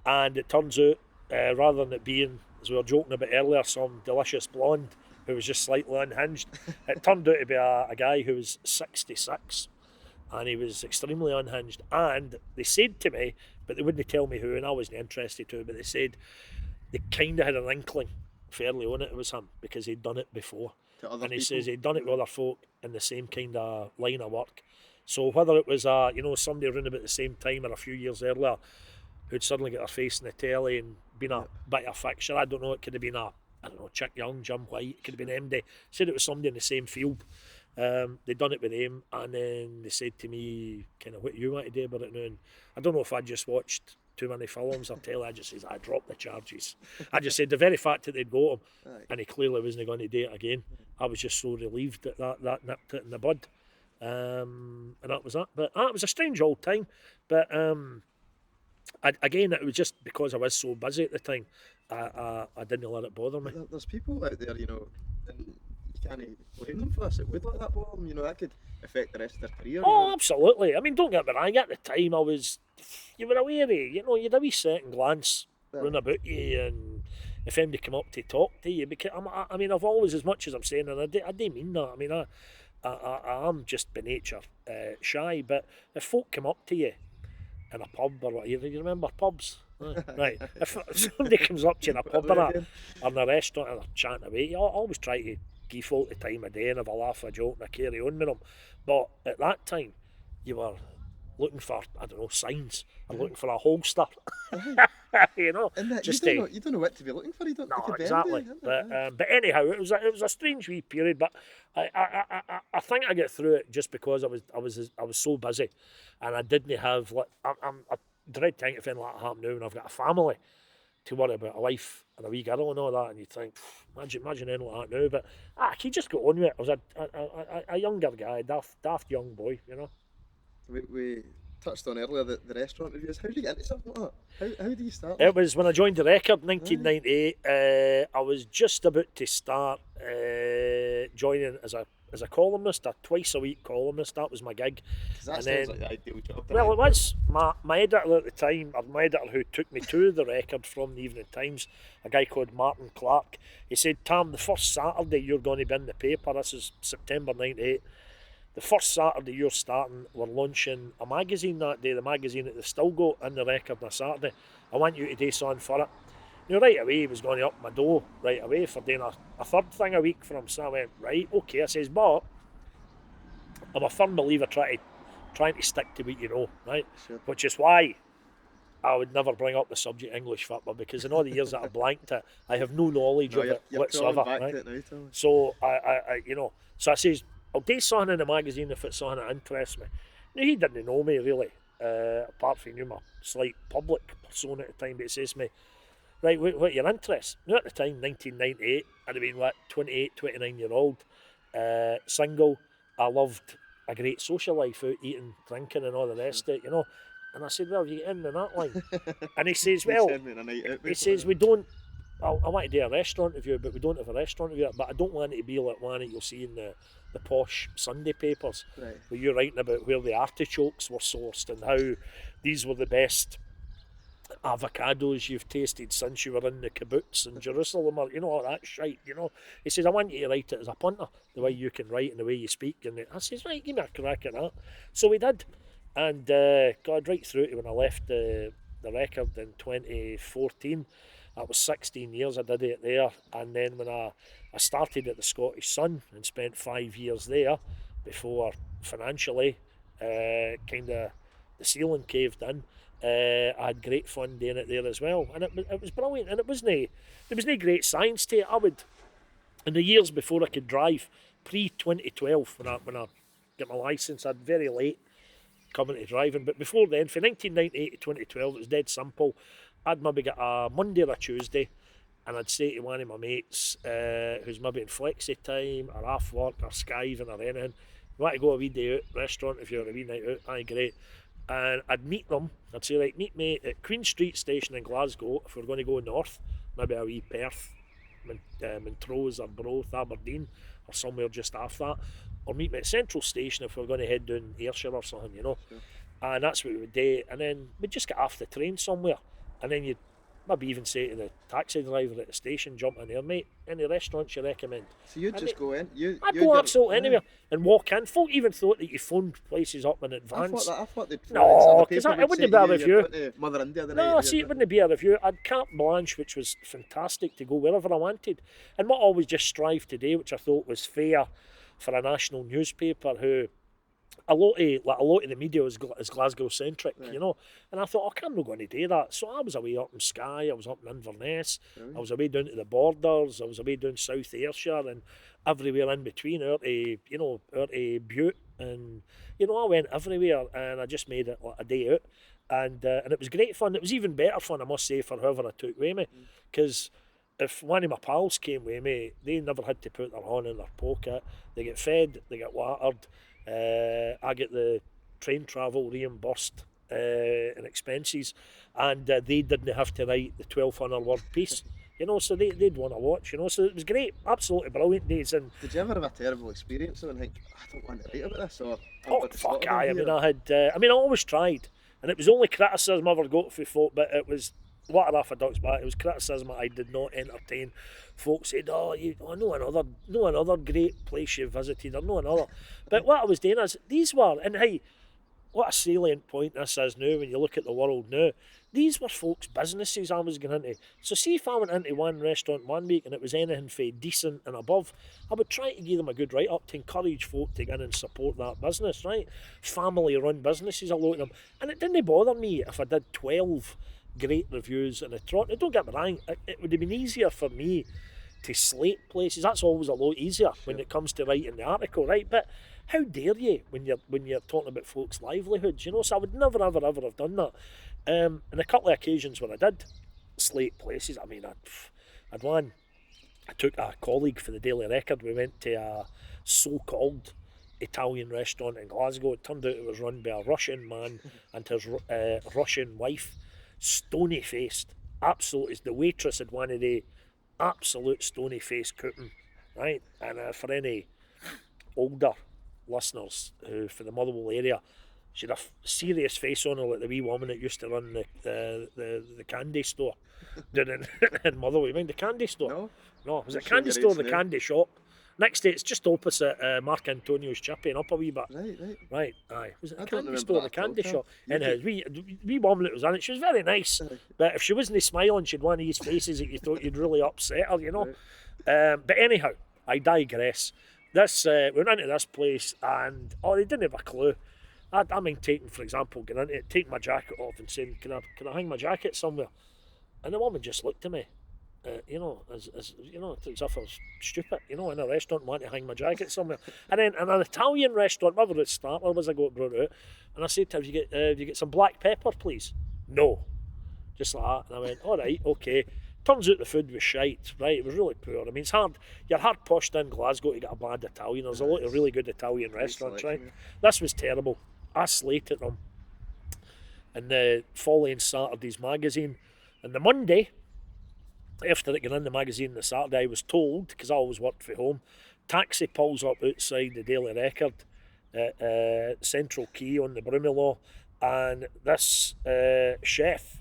And it turns out, rather than it being, as we were joking about earlier, some delicious blonde who was just slightly unhinged, it turned out to be a guy who was 66, and he was extremely unhinged. And they said to me, but they wouldn't tell me who, and I wasn't interested to, but they said they kind of had an inkling fairly on it was him, because he'd done it before. And he says he'd done it with other folk in the same kind of line of work. So whether it was somebody around about the same time or a few years earlier who'd suddenly get their face in the telly and been a bit of a fixture, I don't know, it could have been Chick Young, Jim White, it could have been MD. Said it was somebody in the same field. They'd done it with him, and then they said to me, kind of, what you want to do about it now? And I don't know if I just watched too many films or tell. I just says I dropped the charges. I just said the very fact that they'd got him, and he clearly wasn't going to do it again, I was just so relieved that nipped it in the bud. And that was that. But it was a strange old time. But again, it was just because I was so busy at the time. I didn't let it bother me. There's people out there, and you can't blame them for this. It would let that bother them, that could affect the rest of their career. Oh, absolutely. I mean, don't get me wrong. At the time, you were aware of, you'd a wee second glance round about you, and if anybody come up to talk to you, because I mean, I've always, as much as I'm saying, and I do mean that. I mean, I am just by nature shy, but if folk come up to you in a pub or whatever, you remember pubs? Right. If somebody comes up to you in a pub or in a restaurant and they're chatting away, you always try to give folk the time of day and have a laugh, a joke, and a carry on with them. But at that time, you were looking for, I don't know, signs, or looking for a holster. And that, just you don't know what to be looking for. You don't. no, it could be exactly. anything, But anyhow, it was a strange wee period. But I think I get through it just because I was so busy, and I didn't have like I dread thinking if anything like that happened now, and I've got a family to worry about, a wife and a wee girl and all that, and you think, imagine anything like that now. But you just got on with it. I was a younger guy, daft young boy, We touched on earlier the restaurant reviews. How did you get into something like that? How do you start? It was when I joined the Record, 1998. I was just about to start joining as a columnist, a twice a week columnist. That was my gig. That sounds like the ideal job. Well, it was. My editor at the time, or my editor who took me to the Record from the Evening Times, a guy called Martin Clark, he said, Tam, the first Saturday you're going to be in the paper, this is September 98, the first Saturday you're starting, we're launching a magazine that day, the magazine that they still got in the Record on a Saturday. I want you to do something for it. Right away, he was going to up my dough right away for doing a third thing a week for him. So I went, right, okay. I says, but I'm a firm believer trying to stick to what you know, right? Sure. Which is why I would never bring up the subject English football, because in all the years that I blanked it, I have no knowledge of it whatsoever. Right? So so I says, I'll do something in the magazine if it's something that interests me. Now, he didn't know me really, apart from my slight public persona at the time, but he says to me, right, what are your interests? Now at the time, 1998, I'd have been 28, 29-year-old, single. I loved a great social life, out eating, drinking and all the rest of it, And I said, well, you get in that line. And he says, well, we don't, I want to do a restaurant review, but we don't have a restaurant review. But I don't want it to be like one that you'll see in the posh Sunday papers, right, where you're writing about where the artichokes were sourced and how these were the best avocados you've tasted since you were in the kibbutz in Jerusalem, or all that shite. He says, I want you to write it as a punter, the way you can write and the way you speak. And I says, right, give me a crack at that. So we did, and got right through to when I left the Record in 2014. That was 16 years I did it there. And then when I started at the Scottish Sun and spent 5 years there before financially kind of the ceiling caved in, I had great fun doing it there as well. And it was brilliant. And there was no great science to it. I would, in the years before I could drive, pre-2012, when I got my licence, I'd very late coming to driving. But before then, from 1998 to 2012, it was dead simple. I'd maybe get a Monday or a Tuesday, and I'd say to one of my mates who's maybe in flexi time or off work or skiving or anything, you want to go a wee day out, restaurant if you're a wee night out, aye, great. And I'd meet them. I'd say, right, meet me at Queen Street Station in Glasgow if we're going to go north, maybe a wee Perth, Montrose or Broth, Aberdeen, or somewhere just off that. Or meet me at Central Station if we're going to head down Ayrshire or something, Sure. And that's what we would do. And then we'd just get off the train somewhere. And then you'd maybe even say to the taxi driver at the station, jump in there, mate, any restaurants you recommend? So you'd just go in? I'd go absolutely anywhere and walk in. Folk even thought that you phoned places up in advance. I thought they'd no, because it wouldn't be a review. Mother India, no, see, it wouldn't be a review. I'd carte blanche, which was fantastic to go wherever I wanted. And what I always just strived to do, which I thought was fair for a national newspaper who a lot of the media is Glasgow centric, right, and I thought, I'm not going to do that. So I was away up in Skye, I was up in Inverness, right, I was away down to the borders, I was away down South Ayrshire and everywhere in between, out to Butte, and I went everywhere, and I just made it like a day out, and it was great fun. It was even better fun, I must say, for whoever I took with me, because if one of my pals came with me, they never had to put their hand in their pocket. They get fed, they get watered. I get the train travel reimbursed and expenses, and they didn't have to write the 1,200 word piece. So they'd want to watch. So it was great, absolutely brilliant days. And Did you ever have a terrible experience though and think, I don't want to write about this, or I'm oh glad to fuck, stop I here? mean, I always tried, and it was only criticism I ever got for folk, but it was what a half a duck's back. It was criticism that I did not entertain. Folks said, know another great place you visited, or know another. But what I was doing is, these were, and hey, what a salient point this is now when you look at the world now. These were folks' businesses I was going into. So see if I went into one restaurant one week and it was anything for decent and above, I would try to give them a good write-up to encourage folk to go in and support that business, right? Family-run businesses, a lot of them. And it didn't bother me if I did 12 great reviews in a trot. Don't get me wrong, it would have been easier for me to slate places. That's always a lot easier when it comes to writing the article, right? But how dare you when you're talking about folks' livelihoods, So I would never ever ever have done that. And a couple of occasions when I did slate places, I mean, I'd one. I took a colleague for the Daily Record. We went to a so-called Italian restaurant in Glasgow. It turned out it was run by a Russian man and his Russian wife, stony-faced. Absolutely, the waitress had one of the absolute stony-faced cooking, right? And for any older listeners who for the Motherwell area, she had a serious face on her like the wee woman that used to run the candy store down in Motherwell. You mind the candy store? No, was it candy store or the candy shop? Next day, it's just opposite Mark Antonio's Chippy and up a wee bit. Right, aye. Was it the candy store or the candy shop? And wee woman that was in it, she was very nice. But if she wasn't smiling, she'd one of these faces that you thought you'd really upset her, But anyhow, I digress. We went into this place and, they didn't have a clue. I mean, for example, getting into it, taking my jacket off and saying, can I hang my jacket somewhere? And the woman just looked at me. As if I was stupid, in a restaurant, want to hang my jacket somewhere. And then in an Italian restaurant, whether it's starter was I got brought out, and I said to her, have you get some black pepper, please? No. Just like that. And I went, all right, okay. Turns out the food was shite, right? It was really poor. I mean, it's hard. You're hard pushed in Glasgow to get a bad Italian. There's a lot of really good Italian restaurants, right? This was terrible. I slated them in the following Saturday's magazine. And the Monday, after it got in the magazine the Saturday, I was told, because I always worked from home, taxi pulls up outside the Daily Record at Central Quay on the Brumelaw, and this chef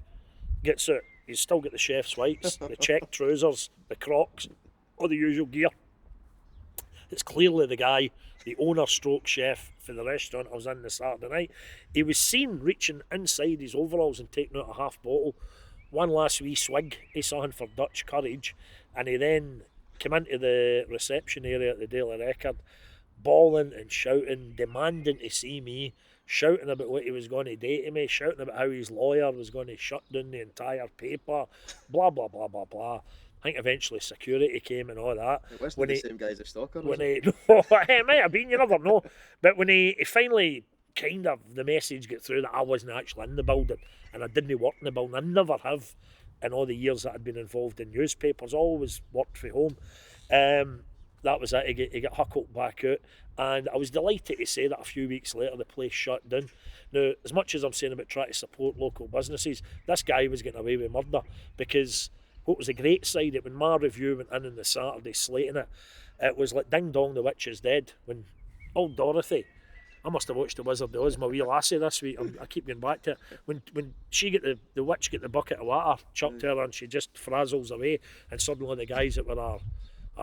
gets out. He's still got the chef's whites, the check trousers, the Crocs, all the usual gear. It's clearly the guy, the owner stroke chef for the restaurant I was in the Saturday night. He was seen reaching inside his overalls and taking out a half bottle. One last wee swig, he's something for Dutch courage, and he then came into the reception area at the Daily Record, bawling and shouting, demanding to see me, shouting about what he was going to do to me, shouting about how his lawyer was going to shut down the entire paper, blah, blah, blah, blah, blah. I think eventually security came and all that. It wasn't the same guy as a stalker, was it? It might have been, you never know. But when he finally kind of, the message got through that I wasn't actually in the building and I didn't work in the building. I never have in all the years that I'd been involved in newspapers. I always worked from home. That was it. He got huckled back out. And I was delighted to say that a few weeks later the place shut down. Now, as much as I'm saying about trying to support local businesses, this guy was getting away with murder, because what was the great side, when my review went in the Saturday slating it, it was like Ding Dong, the Witch is Dead. When old Dorothy, I must have watched The Wizard of Oz, my wee lassie this week, I keep going back to it. When she get the witch get the bucket of water chucked to her and she just frazzles away, and suddenly the guys that were our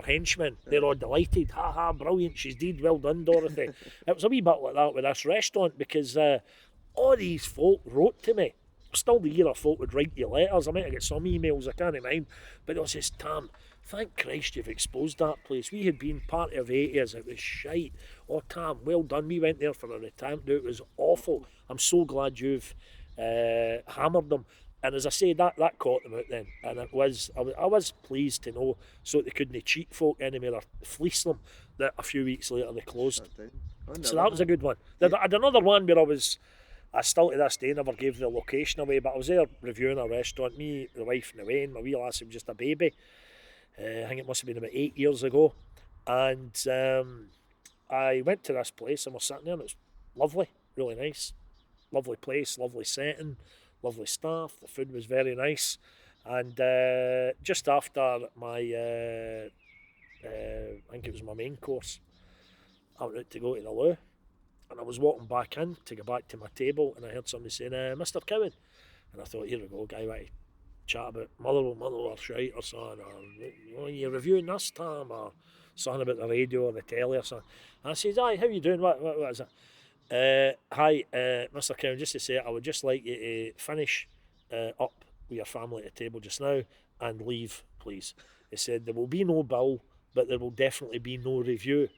henchmen, they're all delighted. Ha ha, brilliant, she's dead, well done, Dorothy. It was a wee bit like that with this restaurant, because all these folk wrote to me. Still the year of folk would write you letters. I might have got some emails, I can't mind, but it says, Tam, thank Christ you've exposed that place. We had been part of 80s, it was shite. Oh, Tam, well done. We went there for a retirement. It was awful. I'm so glad you've hammered them. And as I say, that caught them out then. And I was pleased to know, so they couldn't cheat folk anymore or fleece them, that a few weeks later they closed. So that was a good one. I had another one where I still to this day never gave the location away, but I was there reviewing a restaurant, me, the wife and the Wayne, my wee lassie was just a baby. I think it must have been about 8 years ago. And I went to this place and we're sitting there and it was lovely, really nice. lovely place, lovely setting, lovely staff. The food was very nice. And just after my, I think it was my main course, I went out to go to the loo, and I was walking back in to go back to my table, and I heard somebody saying, Mr. Cowan. And I thought, here we go, guy, want to chat about Motherwell shite or something, or you reviewing this, Tam, or something about the radio or the telly or something. And I says, aye, how you doing? What is it? Hi, Mr. Cowan, just to say, I would just like you to finish up with your family at the table just now and leave, please. He said, there will be no bill, but there will definitely be no review.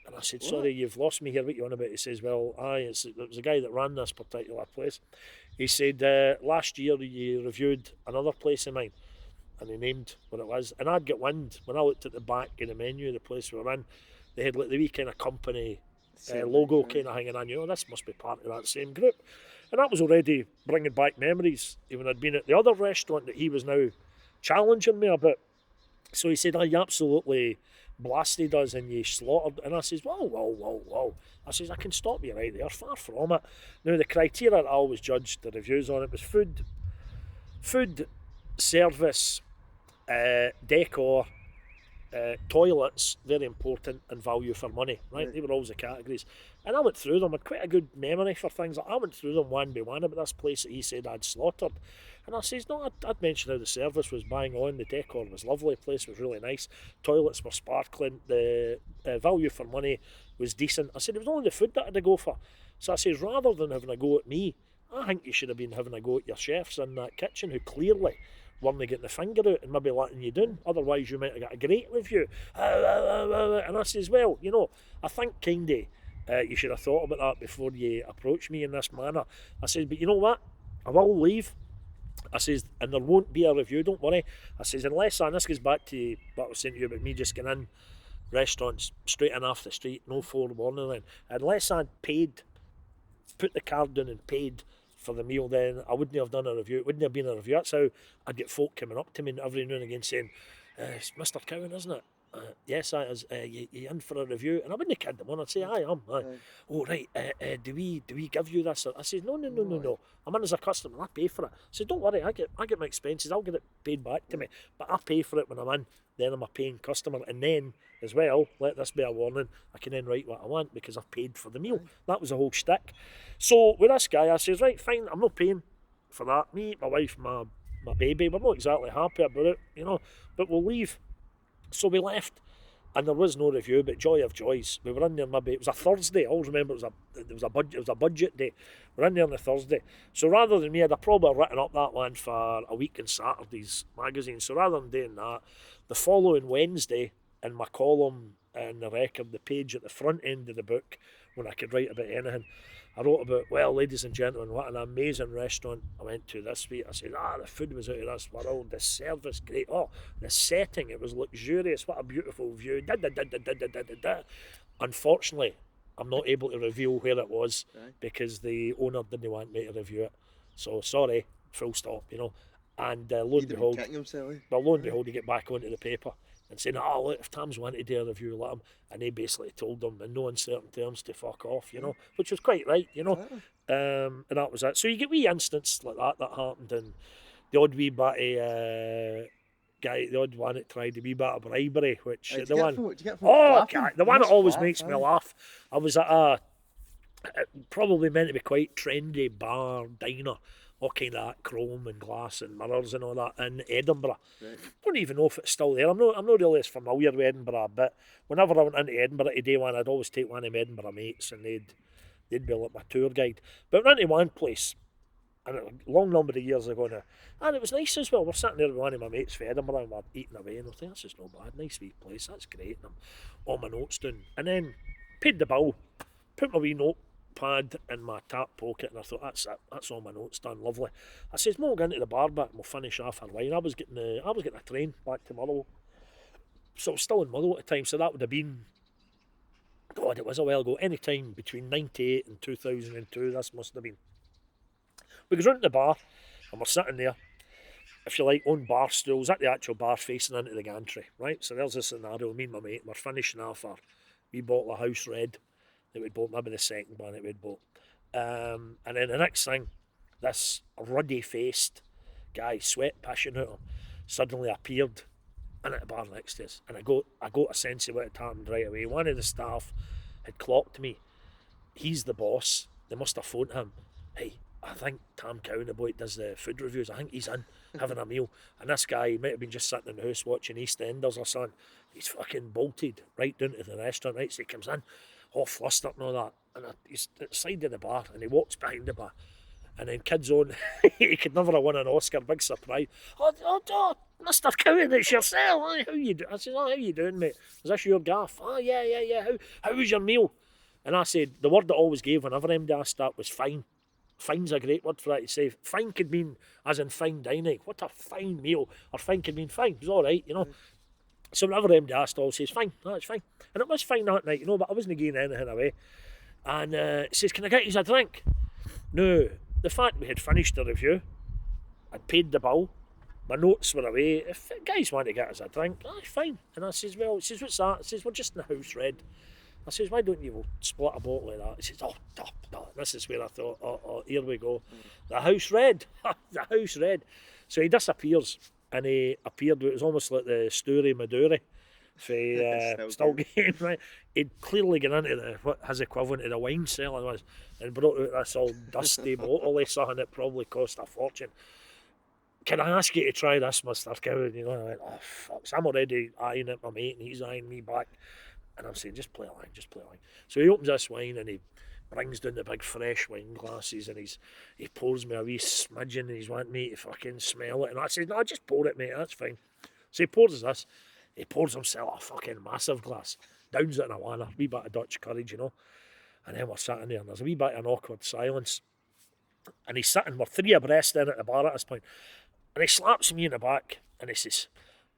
And I said, sorry, you've lost me here. What you on about? He says, well, it was the guy that ran this particular place. He said, last year you reviewed another place of mine. And he named what it was. And I'd get wind, when I looked at the back of the menu of the place we were in, they had like the wee kind of company logo kind of hanging on. You know, this must be part of that same group. And that was already bringing back memories, even I'd been at the other restaurant that he was now challenging me about. So he said, you absolutely blasted us and you slaughtered. And I says, whoa. I says, I can stop you right there, far from it. Now, the criteria I always judged the reviews on it was food, service, decor, toilets, very important, and value for money, right? They were always the categories. And I went through them, I had quite a good memory for things. I went through them one by one about this place that he said I'd slaughtered. And I says, no, I'd mentioned how the service was bang on, the decor was lovely, the place was really nice, toilets were sparkling, the value for money was decent. I said, it was only the food that I had to go for. So I says, rather than having a go at me, I think you should have been having a go at your chefs in that kitchen who clearly weren't getting the finger out and maybe letting you down. Otherwise, you might have got a great review. And I says, well, you know, I think kind of you should have thought about that before you approach me in this manner. I says, but you know what? I will leave. I says, and there won't be a review, don't worry. I says, unless, and this goes back to what I was saying to you about me just getting in restaurants straight in off the street, no forewarning then. Unless I'd paid, put the card down and paid for the meal, then I wouldn't have done a review. It wouldn't have been a review. That's how I'd get folk coming up to me every now and again saying, it's Mr. Cowan, isn't it? Yes, that is. You in for a review? And I wouldn't kid them on. I'd say, I am. Oh, right. Do we give you this? I said, no. I'm in as a customer. I pay for it. I said, don't worry. I get my expenses. I'll get it paid back to me. But I pay for it when I'm in. Then I'm a paying customer. And then, as well, let this be a warning, I can then write what I want because I've paid for the meal. That was the whole shtick. So with this guy, I says, right, fine. I'm not paying for that. Me, my wife, my baby, we're not exactly happy about it, you know. But we'll leave. So we left, and there was no review, but joy of joys. We were in there maybe, it was a Thursday, I always remember it was a budget day. We were in there on a Thursday. So rather than me, I'd have probably written up that one for a week in Saturday's magazine. So rather than doing that, the following Wednesday, in my column in the record, the page at the front end of the book, when I could write about anything, I wrote about, well, ladies and gentlemen, what an amazing restaurant I went to this week. I said, the food was out of this world, the service great, the setting, it was luxurious, what a beautiful view, Unfortunately, I'm not able to reveal where it was because the owner didn't want me to review it. So, sorry, full stop, you know. And lo and behold, you get back onto the paper and saying, look, if Tam's wanted to do a review, let him. And they basically told them in no uncertain terms to fuck off, you know, which was quite right, you know. And that was it. So you get wee instances like that happened, and the odd wee bit of guy, the odd one that tried a wee bit of bribery, which the one that always makes me laugh. I was at a probably meant to be quite trendy bar, diner, all kind of that chrome and glass and mirrors and all that in Edinburgh. Don't even know if it's still there. I'm not really as familiar with Edinburgh, but whenever I went into Edinburgh to do one, I'd always take one of my Edinburgh mates and they'd be like my tour guide. But we went to one place, and a long number of years ago now, and it was nice as well. We're sitting there with one of my mates from Edinburgh and we're eating away, and I think, this is not bad, nice wee place, that's great. And I'm all my notes down, and then paid the bill, put my wee notepad in my top pocket, and I thought, that's it, that's all my notes done, lovely. I says, we'll go into the bar bit and we'll finish off our wine. I was getting a train back to Motherwell, so I was still in Motherwell at the time, so that would have been, God, it was a while ago, any time between 98 and 2002, this must have been. We go round to the bar, and we're sitting there, if you like, on bar stools, at the actual bar facing into the gantry, right? So there's a scenario, me and my mate, we're finishing off our wee bottle of house red that we'd bought, maybe the second one that we'd bought. And then the next thing, this ruddy-faced guy, sweat pissing out him, suddenly appeared in at the bar next to us, and I got a sense of what had happened right away. One of the staff had clocked me. He's the boss. They must have phoned him. Hey, I think Tam Cowan, the boy that does the food reviews, I think he's in having a meal. And this guy, he might have been just sitting in the house watching EastEnders or something. He's fucking bolted right down to the restaurant, right? So he comes in, all flustered and all that. And he's at the side of the bar, and he walks behind the bar. And then kids on, he could never have won an Oscar, big surprise. Oh, Mr. Cowan, it's yourself. Aye, how you doing? I said, how you doing, mate? Is this your gaff? Oh, yeah. How was your meal? And I said, the word that I always gave whenever MD asked that was fine. Fine's a great word for that to say. Fine could mean as in fine dining. What a fine meal. Or fine could mean fine. It was all right, you know. So whenever MD asked, I always says, fine, that's fine. And it was fine that night, you know, but I wasn't giving anything away. And he says, can I get you a drink? No. The fact we had finished the review, I'd paid the bill, my notes were away. If guys want to get us a drink, fine. And I says, well, he says, what's that? He says, we're just in the house red. I says, why don't you split a bottle like that? He says, no. This is where I thought, here we go. The house red. The house red. So he disappears, and he appeared, it was almost like the Story Maduri for still game, right? He'd clearly gone into what his equivalent of the wine cellar was, and brought out this all dusty bottle of something that probably cost a fortune. Can I ask you to try this, Mr. Cowan? You know, I went, oh fuck, so I'm already eyeing at my mate, and he's eyeing me back. And I'm saying, just play a line. So he opens this wine, and he brings down the big fresh wine glasses, and he pours me a wee smidgen, and he's wanting me to fucking smell it. And I said, no, just pour it, mate, that's fine. So he pours this. He pours himself a fucking massive glass, downs it in a wanner, wee bit of Dutch courage, you know. And then we're sitting there, and there's a wee bit of an awkward silence. And he's sitting, we're three abreast in at the bar at this point. And he slaps me in the back, and he says,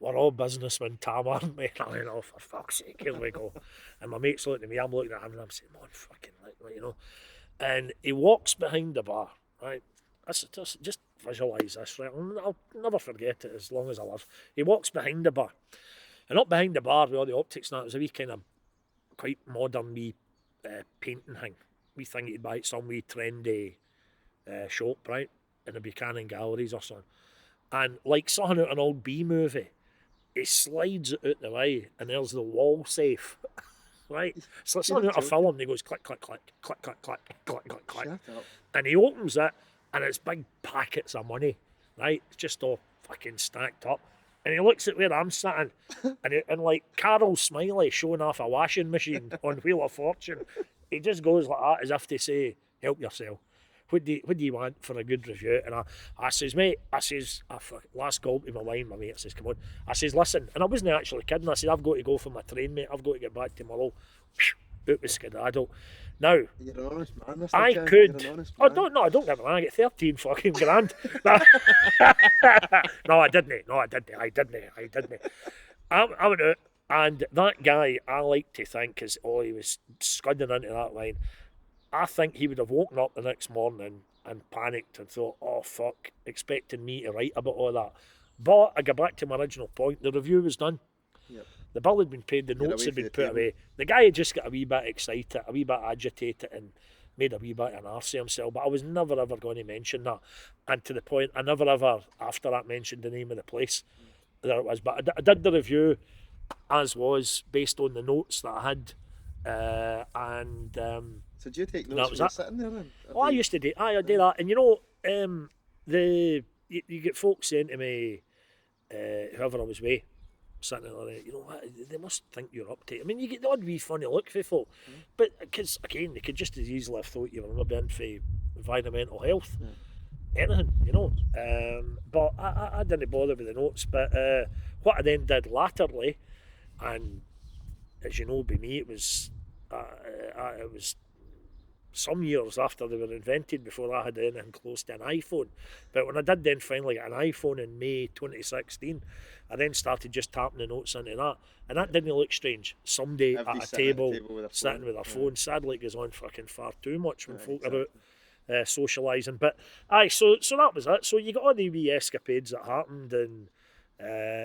we're all businessmen, Tam, aren't we? And I went, oh, for fuck's sake, here we go. And my mate's looking at me, I'm looking at him, and I'm saying, man, fucking, like, you know. And he walks behind the bar, right? Just visualise this, right? I'll never forget it as long as I live. He walks behind the bar. And up behind the bar with all the optics and that, there's a wee kind of quite modern wee painting thing. Wee thing you'd buy at some wee trendy shop, right? In the Buchanan Galleries or something. And like something out an old B movie, he slides it out the way, and there's the wall safe, right? So it's something out a film, and he goes click, click, click, click, click, click, click, click, click. And he opens it, and it's big packets of money, right? It's just all fucking stacked up. And he looks at where I'm sitting, and like Carol Smiley showing off a washing machine on Wheel of Fortune, he just goes like that as if to say, help yourself. What do you want for a good review? And I says, mate, last gulp of my wine, my mate says, come on. I says, listen, and I wasn't actually kidding. I said, I've got to go for my train, mate. I've got to get back to Motherwell. Out with skedaddle. Now, you're an honest man, Mr. I Ken. could. You're an honest I man. don't get me wrong. I get 13 fucking grand. No, I didn't. I didn't. I went out, and that guy, I like to think, he was scudding into that line. I think he would have woken up the next morning and panicked and thought, oh fuck, expecting me to write about all that. But I go back to my original point, the review was done. Yep. The bill had been paid, the notes had been put away. The guy had just got a wee bit excited, a wee bit agitated, and made a wee bit of an arse of himself. But I was never ever going to mention that. And to the point, I never ever, after that, mentioned the name of the place that it was. But I did the review as was, based on the notes that I had. So do you take notes when you're sitting there then? Oh, I used to do. I do that, and you know, you get folks saying to me, whoever I was with, sitting there, you know what, they must think you're up to it. I mean, you get the odd wee funny look for folk, but because again, they could just as easily have thought you were maybe in for environmental health, anything, you know. But I didn't bother with the notes. But what I then did latterly, and as you know, by me, it was some years after they were invented, before I had anything close to an iPhone. But when I did then finally get an iPhone in May 2016, I then started just tapping the notes into that. And that didn't look strange. Somebody at a table sitting with a phone. Sadly, it goes on fucking far too much when folk are out socialising. But so that was it. So you got all the wee escapades that happened, and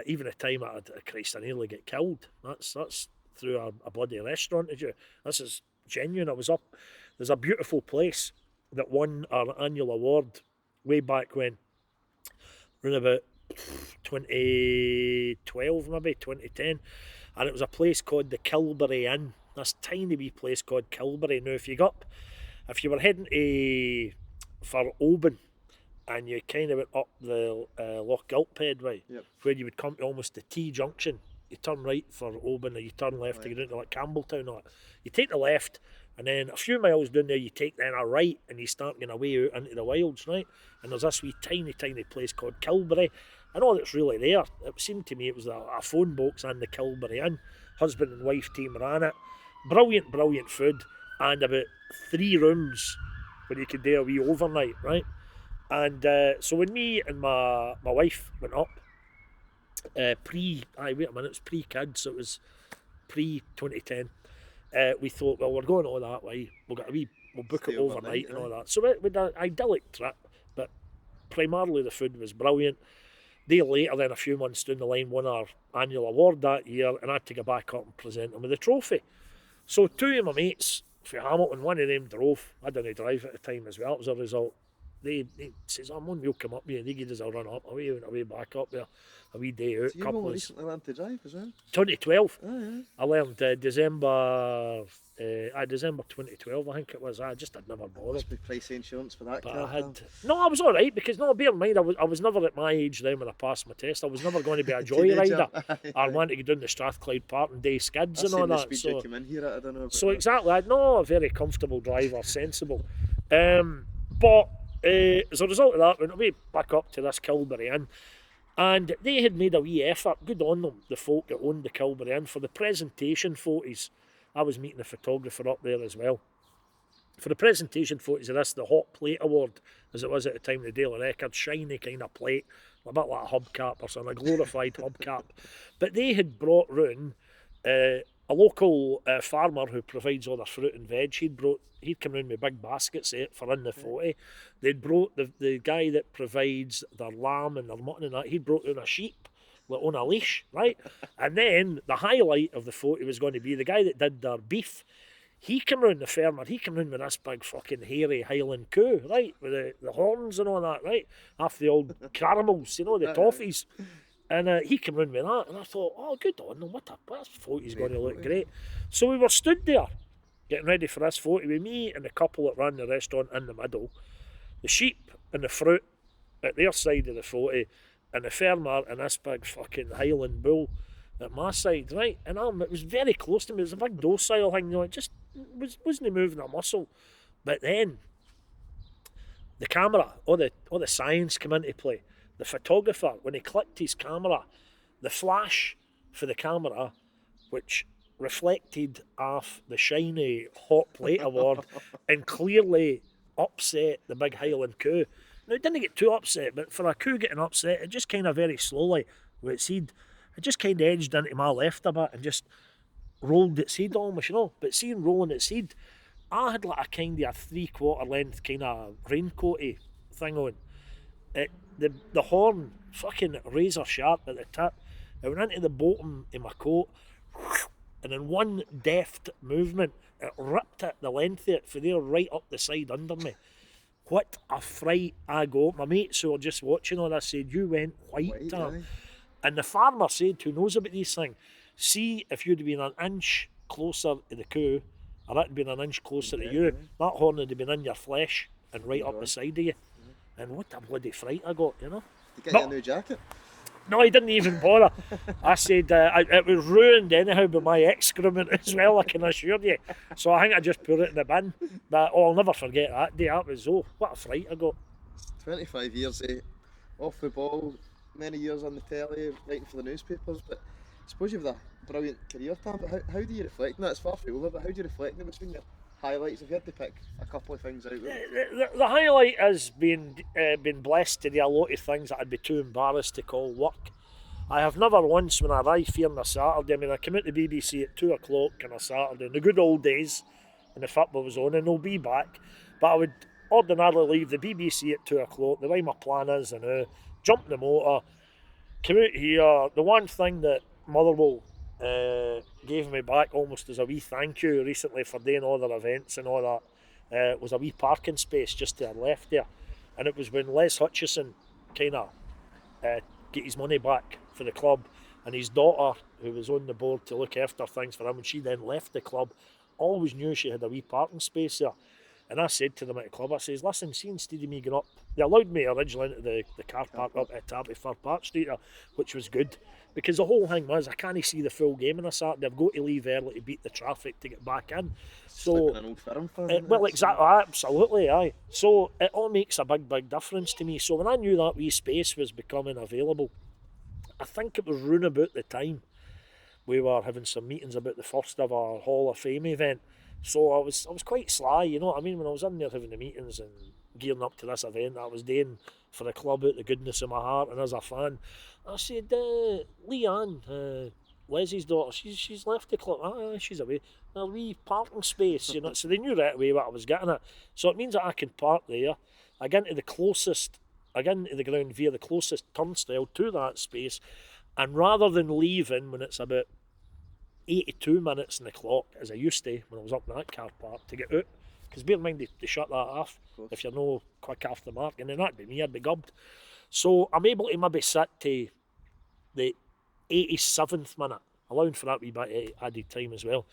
even a time I nearly get killed. That's through a bloody restaurant. This is genuine. I was up. There's a beautiful place that won our annual award way back when, around about 2012, maybe 2010, and it was a place called the Kilbury Inn. This tiny wee place called Kilbury. Now, if you were heading for Oban, and you kind of went up the Loch Gilphead way, Yep. where you would come to almost the T junction. You turn right for Oban, or you turn left to get into like Campbelltown. Or you take the left, and then a few miles down there, you take then a right, and you start getting away out into the wilds, right? And there's this wee tiny place called Kilbury, and all that's really there. It seemed to me it was a phone box and the Kilbury Inn. Husband and wife team ran it. Brilliant food, and about 3 rooms where you could do a wee overnight, right? And so when me and my wife went up, it's pre-kids, so it was pre-2010, we thought, well, we're going all that way, we'll book Stay it overnight and all that. So we had an idyllic trip, but primarily the food was brilliant. Day later, then a few months down the line, won our annual award that year, and I had to go back up and present them with the trophy. So 2 of my mates from Hamilton, one of them drove, I didn't drive at the time as well, as a result. They says, I'm on, we'll come up here. They give us a run up, away back up there, a wee day out. So you've only recently learned to drive as well? 2012. Oh, yeah. I learned December 2012, I think it was. I just had never bothered. Must be pricey insurance for that But car. I was all right, because bear in mind, I was never at my age then when I passed my test. I was never going to be a joyrider or want to go down to Strathclyde Park and day skids and all that. The speed you came in here at, I don't know. So exactly, I know a very comfortable driver, sensible. But as a result of that, we went away back up to this Kilbury Inn, and they had made a wee effort, good on them, the folk that owned the Kilbury Inn, for the presentation photos. I was meeting the photographer up there as well. For the presentation photos of this, the Hot Plate Award, as it was at the time of the Daily Record, shiny kind of plate, a bit like a hubcap or something, a glorified hubcap. But they had brought round a local farmer who provides all their fruit and veg. He'd come round with big baskets for in the photo. They'd brought the guy that provides their lamb and their mutton and that, he'd brought in a sheep on a leash, right? And then the highlight of the photo was going to be the guy that did their beef. He came round, the farmer, he came round with this big fucking hairy Highland coo, right? With the horns and all that, right? After the old caramels, the toffees. And he came round with that, and I thought, oh, good on him, this photo's going to look great. So we were stood there, getting ready for this photo with me and the couple that ran the restaurant in the middle, the sheep and the fruit at their side of the photo, and the farmer and this big fucking Highland bull at my side, right? And it was very close to me. It was a big docile thing, it just wasn't moving a muscle. But then the camera, all the science came into play. The photographer, when he clicked his camera, the flash for the camera, which reflected off the shiny Hot Plate Award and clearly upset the big Highland coo. Now, it didn't get too upset, but for a coo getting upset, it just kind of very slowly, with its head, it just kind of edged into my left a bit and just rolled its head almost, But seeing rolling its head, I had like a kind of a 3/4 length kind of raincoaty thing on. The horn, fucking razor sharp at the tip. It went into the bottom of my coat, and in one deft movement, it ripped it the length of it for there right up the side under me. What a fright I got. My mates who were just watching all this said, you went white, Tam. And the farmer said, who knows about these things, see if you'd have been an inch closer to the coo, or it had been an inch closer to you, that horn would have been in your flesh and right up the side of you. And what a bloody fright I got, To get you a new jacket? No, he didn't even bother. I said it was ruined anyhow by my excrement as well, I can assure you. So I think I just put it in the bin. But I'll never forget that day. That was, what a fright I got. 25 years off the ball, many years on the telly, writing for the newspapers, but I suppose you've had a brilliant career, Tam, but how do you reflect on that? It's far from over, but how do you reflect on it between your highlights? If you had to pick a couple of things out there. The highlight has been blessed to do a lot of things that I'd be too embarrassed to call work. I have never once, when I arrived here on a Saturday, I came out to the BBC at 2 o'clock on a Saturday, in the good old days when the football was on, and they'll be back, but I would ordinarily leave the BBC at 2 o'clock, the way my plan is, and jump in the motor, come out here. The one thing that Motherwell gave me back almost as a wee thank you recently for doing all their events and all that was a wee parking space just to our left there, and it was when Les Hutchison kind of get his money back for the club, and his daughter, who was on the board to look after things for him, and she then left the club, always knew she had a wee parking space there. And I said to them at the club, I says, listen, see, instead of me going up, they allowed me originally into the car park up at Tam to Fir Park Street, which was good. Because the whole thing was, I can't see the full game on a Saturday. I've got to leave early to beat the traffic to get back in. So, an old firm for well, exactly, absolutely, aye. So it all makes a big, big difference to me. So when I knew that wee space was becoming available, I think it was round about the time we were having some meetings about the first of our Hall of Fame event. So I was quite sly, you know what I mean, when I was in there having the meetings and gearing up to this event I was doing for the club out the goodness of my heart and as a fan. I said, Leanne, Leslie's daughter, she's left the club. She's away. A wee parking space, you know. So they knew right away what I was getting at. So it means that I can park there. I get into the ground via the closest turnstile to that space, and rather than leaving when it's about 82 minutes in the clock, as I used to when I was up in that car park to get out, because bear in mind they shut that off if you're no quick off the mark, and then that'd be me, I'd be gubbed. So I'm able to maybe sit to the 87th minute, allowing for that wee bit of added time as well,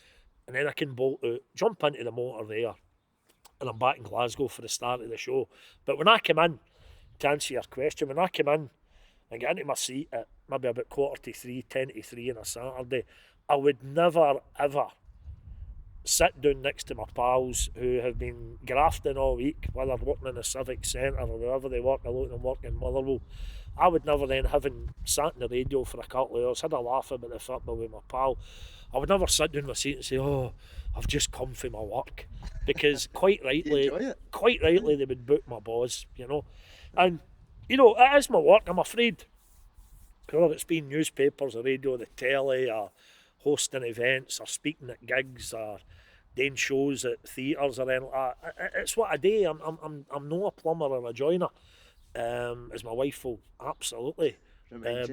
and then I can bolt out, jump into the motor there, and I'm back in Glasgow for the start of the show. But when I come in, to answer your question, when I come in and get into my seat at maybe about 2:45, 2:50 on a Saturday, I would never ever sit down next to my pals who have been grafting all week, whether working in the Civic Centre or wherever they work. A lot of them work in Motherwell. I would never then, having sat in the radio for a couple of hours, had a laugh about the football with my pal, I would never sit down in my seat and say, oh, I've just come from my work. Because quite rightly, they would book my boss, you know. And, you know, it is my work, I'm afraid. Whether it's been newspapers or radio, the telly, or hosting events, or speaking at gigs, or doing shows at theatres or anything like that. It's what I do. I'm not a plumber or a joiner. As my wife will absolutely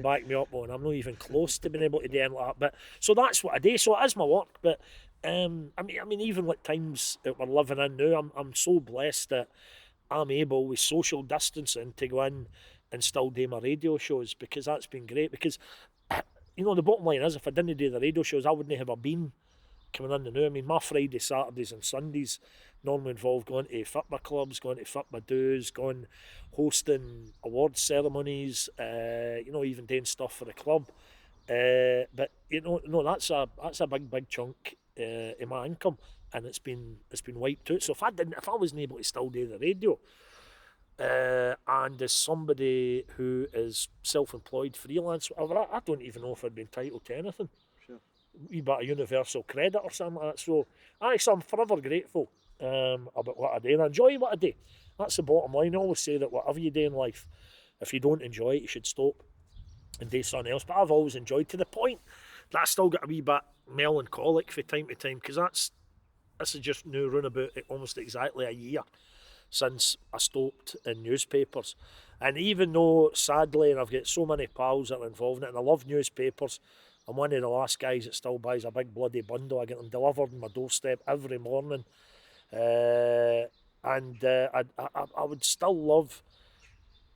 back me up on. I'm not even close to being able to do anything like that. But so that's what I do. So it is my work. But I mean, even like times that we're living in now, I'm so blessed that I'm able with social distancing to go in and still do my radio shows, because that's been great. Because you know, the bottom line is, if I didn't do the radio shows, I wouldn't have been coming in the new. I mean, my Friday, Saturdays and Sundays normally involve going to football clubs, going to football do's, going hosting awards ceremonies, you know, even doing stuff for the club. But you know, no, that's a big chunk in my income, and it's been wiped out. So if I wasn't able to still do the radio, and as somebody who is self-employed, freelance, whatever, I don't even know if I'd be entitled to anything. Sure. Wee bit of universal credit or something like that. So I'm forever grateful about what I do, and I enjoy what I do. That's the bottom line. I always say that whatever you do in life, if you don't enjoy it, you should stop and do something else. But I've always enjoyed, to the point that I still get a wee bit melancholic from time to time, because this is just now run about almost exactly a year since I stopped in newspapers. And even though, sadly, and I've got so many pals that are involved in it, and I love newspapers, I'm one of the last guys that still buys a big bloody bundle. I get them delivered on my doorstep every morning. I would still love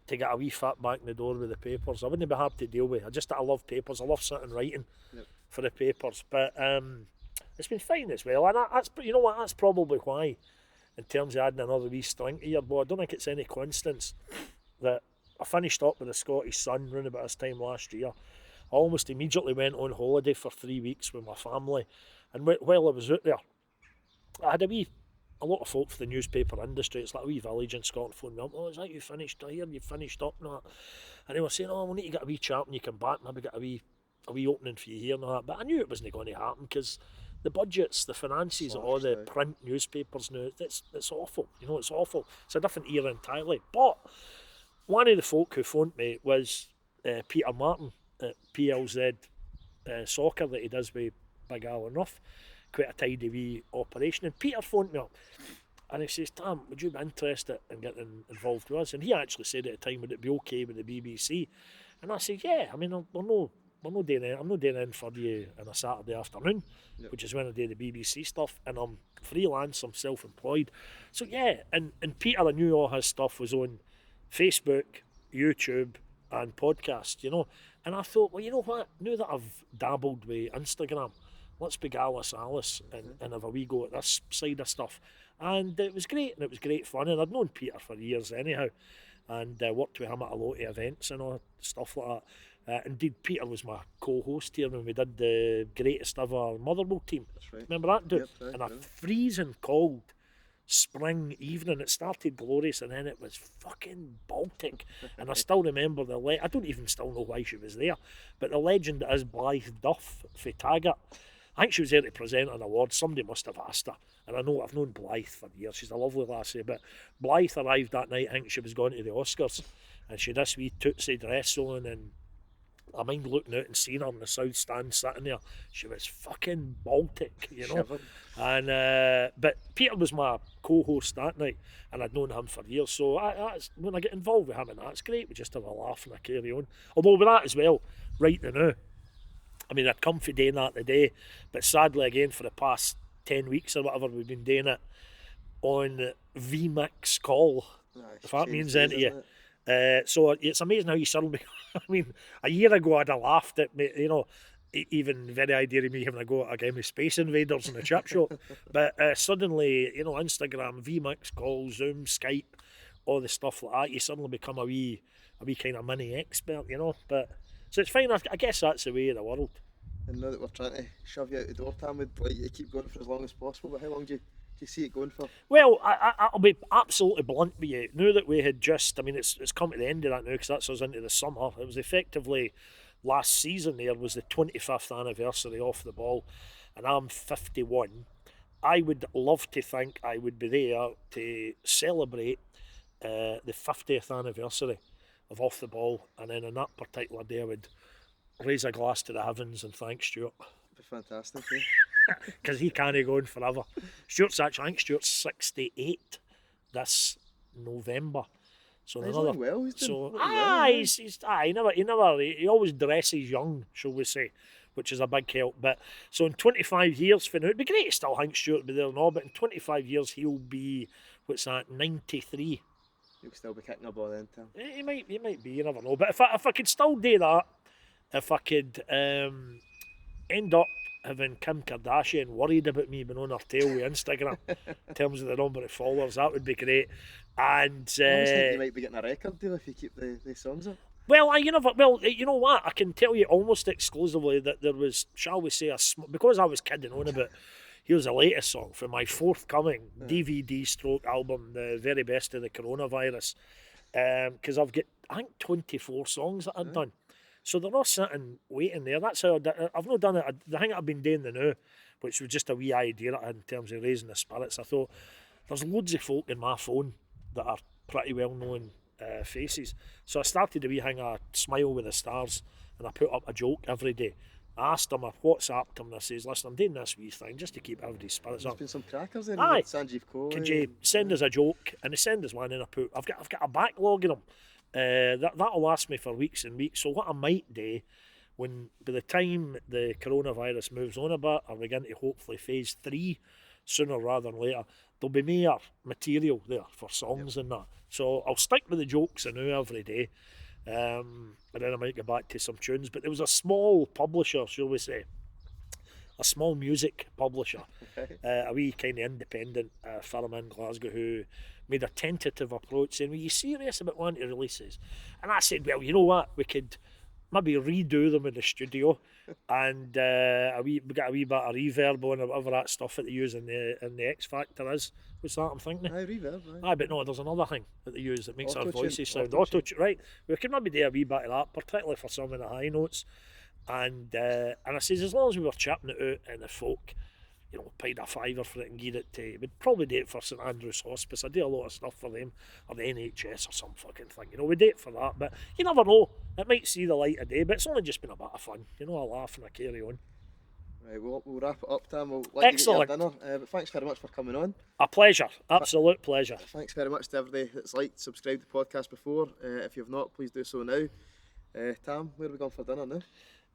to get a wee fat back in the door with the papers. I wouldn't be hard to deal with. I love papers. I love sitting writing for the papers. But it's been fine as well. And that's, you know what, that's probably why, in terms of adding another wee string to your bow, I don't think it's any coincidence that I finished up with the Scottish Sun around about this time last year. I almost immediately went on holiday for 3 weeks with my family, and while I was out there, I had a lot of folk for the newspaper industry. It's like a wee village in Scotland phoned me up. Oh, is that you finished? I hear you finished up now. And they were saying, oh, we need to get a wee chat when you come back, maybe get a wee opening for you here and all that. But I knew it wasn't going to happen, because the budgets, the finances of all the print newspapers now, it's awful. You know, it's awful. It's a different era entirely. But one of the folk who phoned me was Peter Martin at PLZ Soccer that he does with Big Alan Ruff. Quite a tidy wee operation. And Peter phoned me up and he says, Tam, would you be interested in getting involved with us? And he actually said at the time, would it be okay with the BBC? And I said, yeah, I mean, we're no I'm not doing anything for you on a Saturday afternoon, which is when I do the BBC stuff, and I'm freelance, I'm self-employed. So yeah, and Peter, I knew all his stuff was on Facebook, YouTube, and podcast, And I thought, well, you know what? Now that I've dabbled with Instagram, let's be Alice and have a wee go at this side of stuff. And it was great, and it was great fun. And I'd known Peter for years anyhow, and worked with him at a lot of events and all stuff like that. Indeed, Peter was my co-host here when we did the greatest ever Motherwell team. That's right. Remember that, dude? Yep, And a freezing cold spring evening. It started glorious, and then it was fucking Baltic. And I still remember I don't even still know why she was there, but the legend that is Blythe Duff for Taggart. I think she was there to present an award. Somebody must have asked her. And I've known Blythe for years. She's a lovely lassie. But Blythe arrived that night. I think she was going to the Oscars. And she had this wee tootsie dress on. And I mind looking out and seeing her in the south stand sitting there. She was fucking Baltic, Shiver. And but Peter was my co-host that night. And I'd known him for years. So when I get involved with him and that's great. We just have a laugh and I carry on. Although with that as well, right now, I mean, I'd come for doing that today, but sadly, again, for the past 10 weeks or whatever, we've been doing it on VMix call, if that means anything to you. So it's amazing how you suddenly, I mean, a year ago I'd have laughed at me, even the very idea of me having a go at a game of Space Invaders in the chip shop. But suddenly, Instagram, VMix call, Zoom, Skype, all the stuff like that, you suddenly become a wee kind of mini expert, But so it's fine. I guess that's the way of the world. And now that we're trying to shove you out the door, Tam, we'd like you to keep going for as long as possible. But how long do you see it going for? Well, I'll be absolutely blunt with you. Now that we had it's come to the end of that now because that's us into the summer. It was effectively last season. There was the 25th anniversary off the ball, and I'm 51. I would love to think I would be there to celebrate the 50th anniversary of off the ball, and then on that particular day I would raise a glass to the heavens and thank Stuart. It'd be fantastic, Because he can't go on forever. I think Stuart's 68 this November. So he's doing well. He always dresses young, shall we say, which is a big help. But so in 25 years from now, it'd be great to still think Stuart be there and all, but in 25 years he'll be 93. You'll still be kicking a ball then, Tam. He might be, you never know. But if I could still do that, if I could end up having Kim Kardashian worried about me being on her tail with Instagram in terms of the number of followers, that would be great. And I always think you might be getting a record deal if you keep the songs up. Well, you know what? I can tell you almost exclusively that there was, shall we say, because I was kidding on about. Here's the latest song from my forthcoming DVD stroke album, The Very Best of the Coronavirus. Because I've got, I think, 24 songs that I've done. So they're all sitting waiting there. That's how I've not done it. The thing I've been doing now, which was just a wee idea I had in terms of raising the spirits, I thought, there's loads of folk in my phone that are pretty well-known faces. So I started a wee thing, I smile with the stars, and I put up a joke every day. I asked him, I WhatsApped him, and I says, listen, I'm doing this wee thing just to keep everybody's spirits up. There's been some crackers in Aye. Sanjeev Kaur. Could you send us a joke? And they send us one, and I've got a backlog of them. That'll last me for weeks and weeks. So what I might do, when by the time the coronavirus moves on a bit, or we get into hopefully phase 3 sooner rather than later, there'll be more material there for songs and that. So I'll stick with the jokes I know every day. And then I might get back to some tunes. But there was a small publisher, shall we say, a small music publisher, a wee kind of independent firm in Glasgow who made a tentative approach saying, were you serious about wanting to releases? And I said, well, you know what, we could maybe redo them in the studio and we got a wee bit of reverb on or whatever that stuff that they use in the X Factor is. What's that I'm thinking? Aye, reverb, Aye, but no, there's another thing that they use that makes our Auto-tune. voices sound Auto-tune. right. We could maybe do a wee bit of that, particularly for some of the high notes. And I says, as long as we were chipping it out and the folk, paid a fiver for it and give it to, we'd probably do it for St Andrew's Hospice. I do a lot of stuff for them, or the NHS or some fucking thing. We do it for that, but you never know. It might see the light of day, but it's only just been a bit of fun. I laugh and I carry on. Right, we'll wrap it up, Tam. We'll let Excellent. you get your dinner. But thanks very much for coming on. A pleasure, absolute pleasure. Thanks very much to everybody that's liked, subscribed to the podcast before. If you've not, please do so now. Tam, where are we going for dinner now?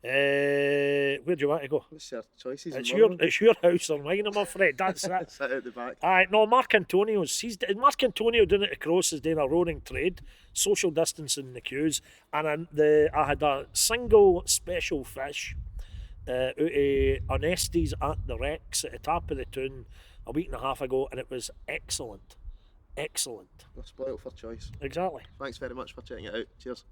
Where do you want to go? What's your choices? in It's Motherwell? your house or mine, I'm afraid. That's it. Sit out the back. Aye, no, Mark Antonio's. Mark Antonio doing it across is doing a roaring trade, social distancing in the queues, and I had a single special fish out of Estes at the Rex at the top of the town a week and a half ago, and it was excellent. We're spoiled for choice. Exactly. Thanks very much for checking it out. Cheers.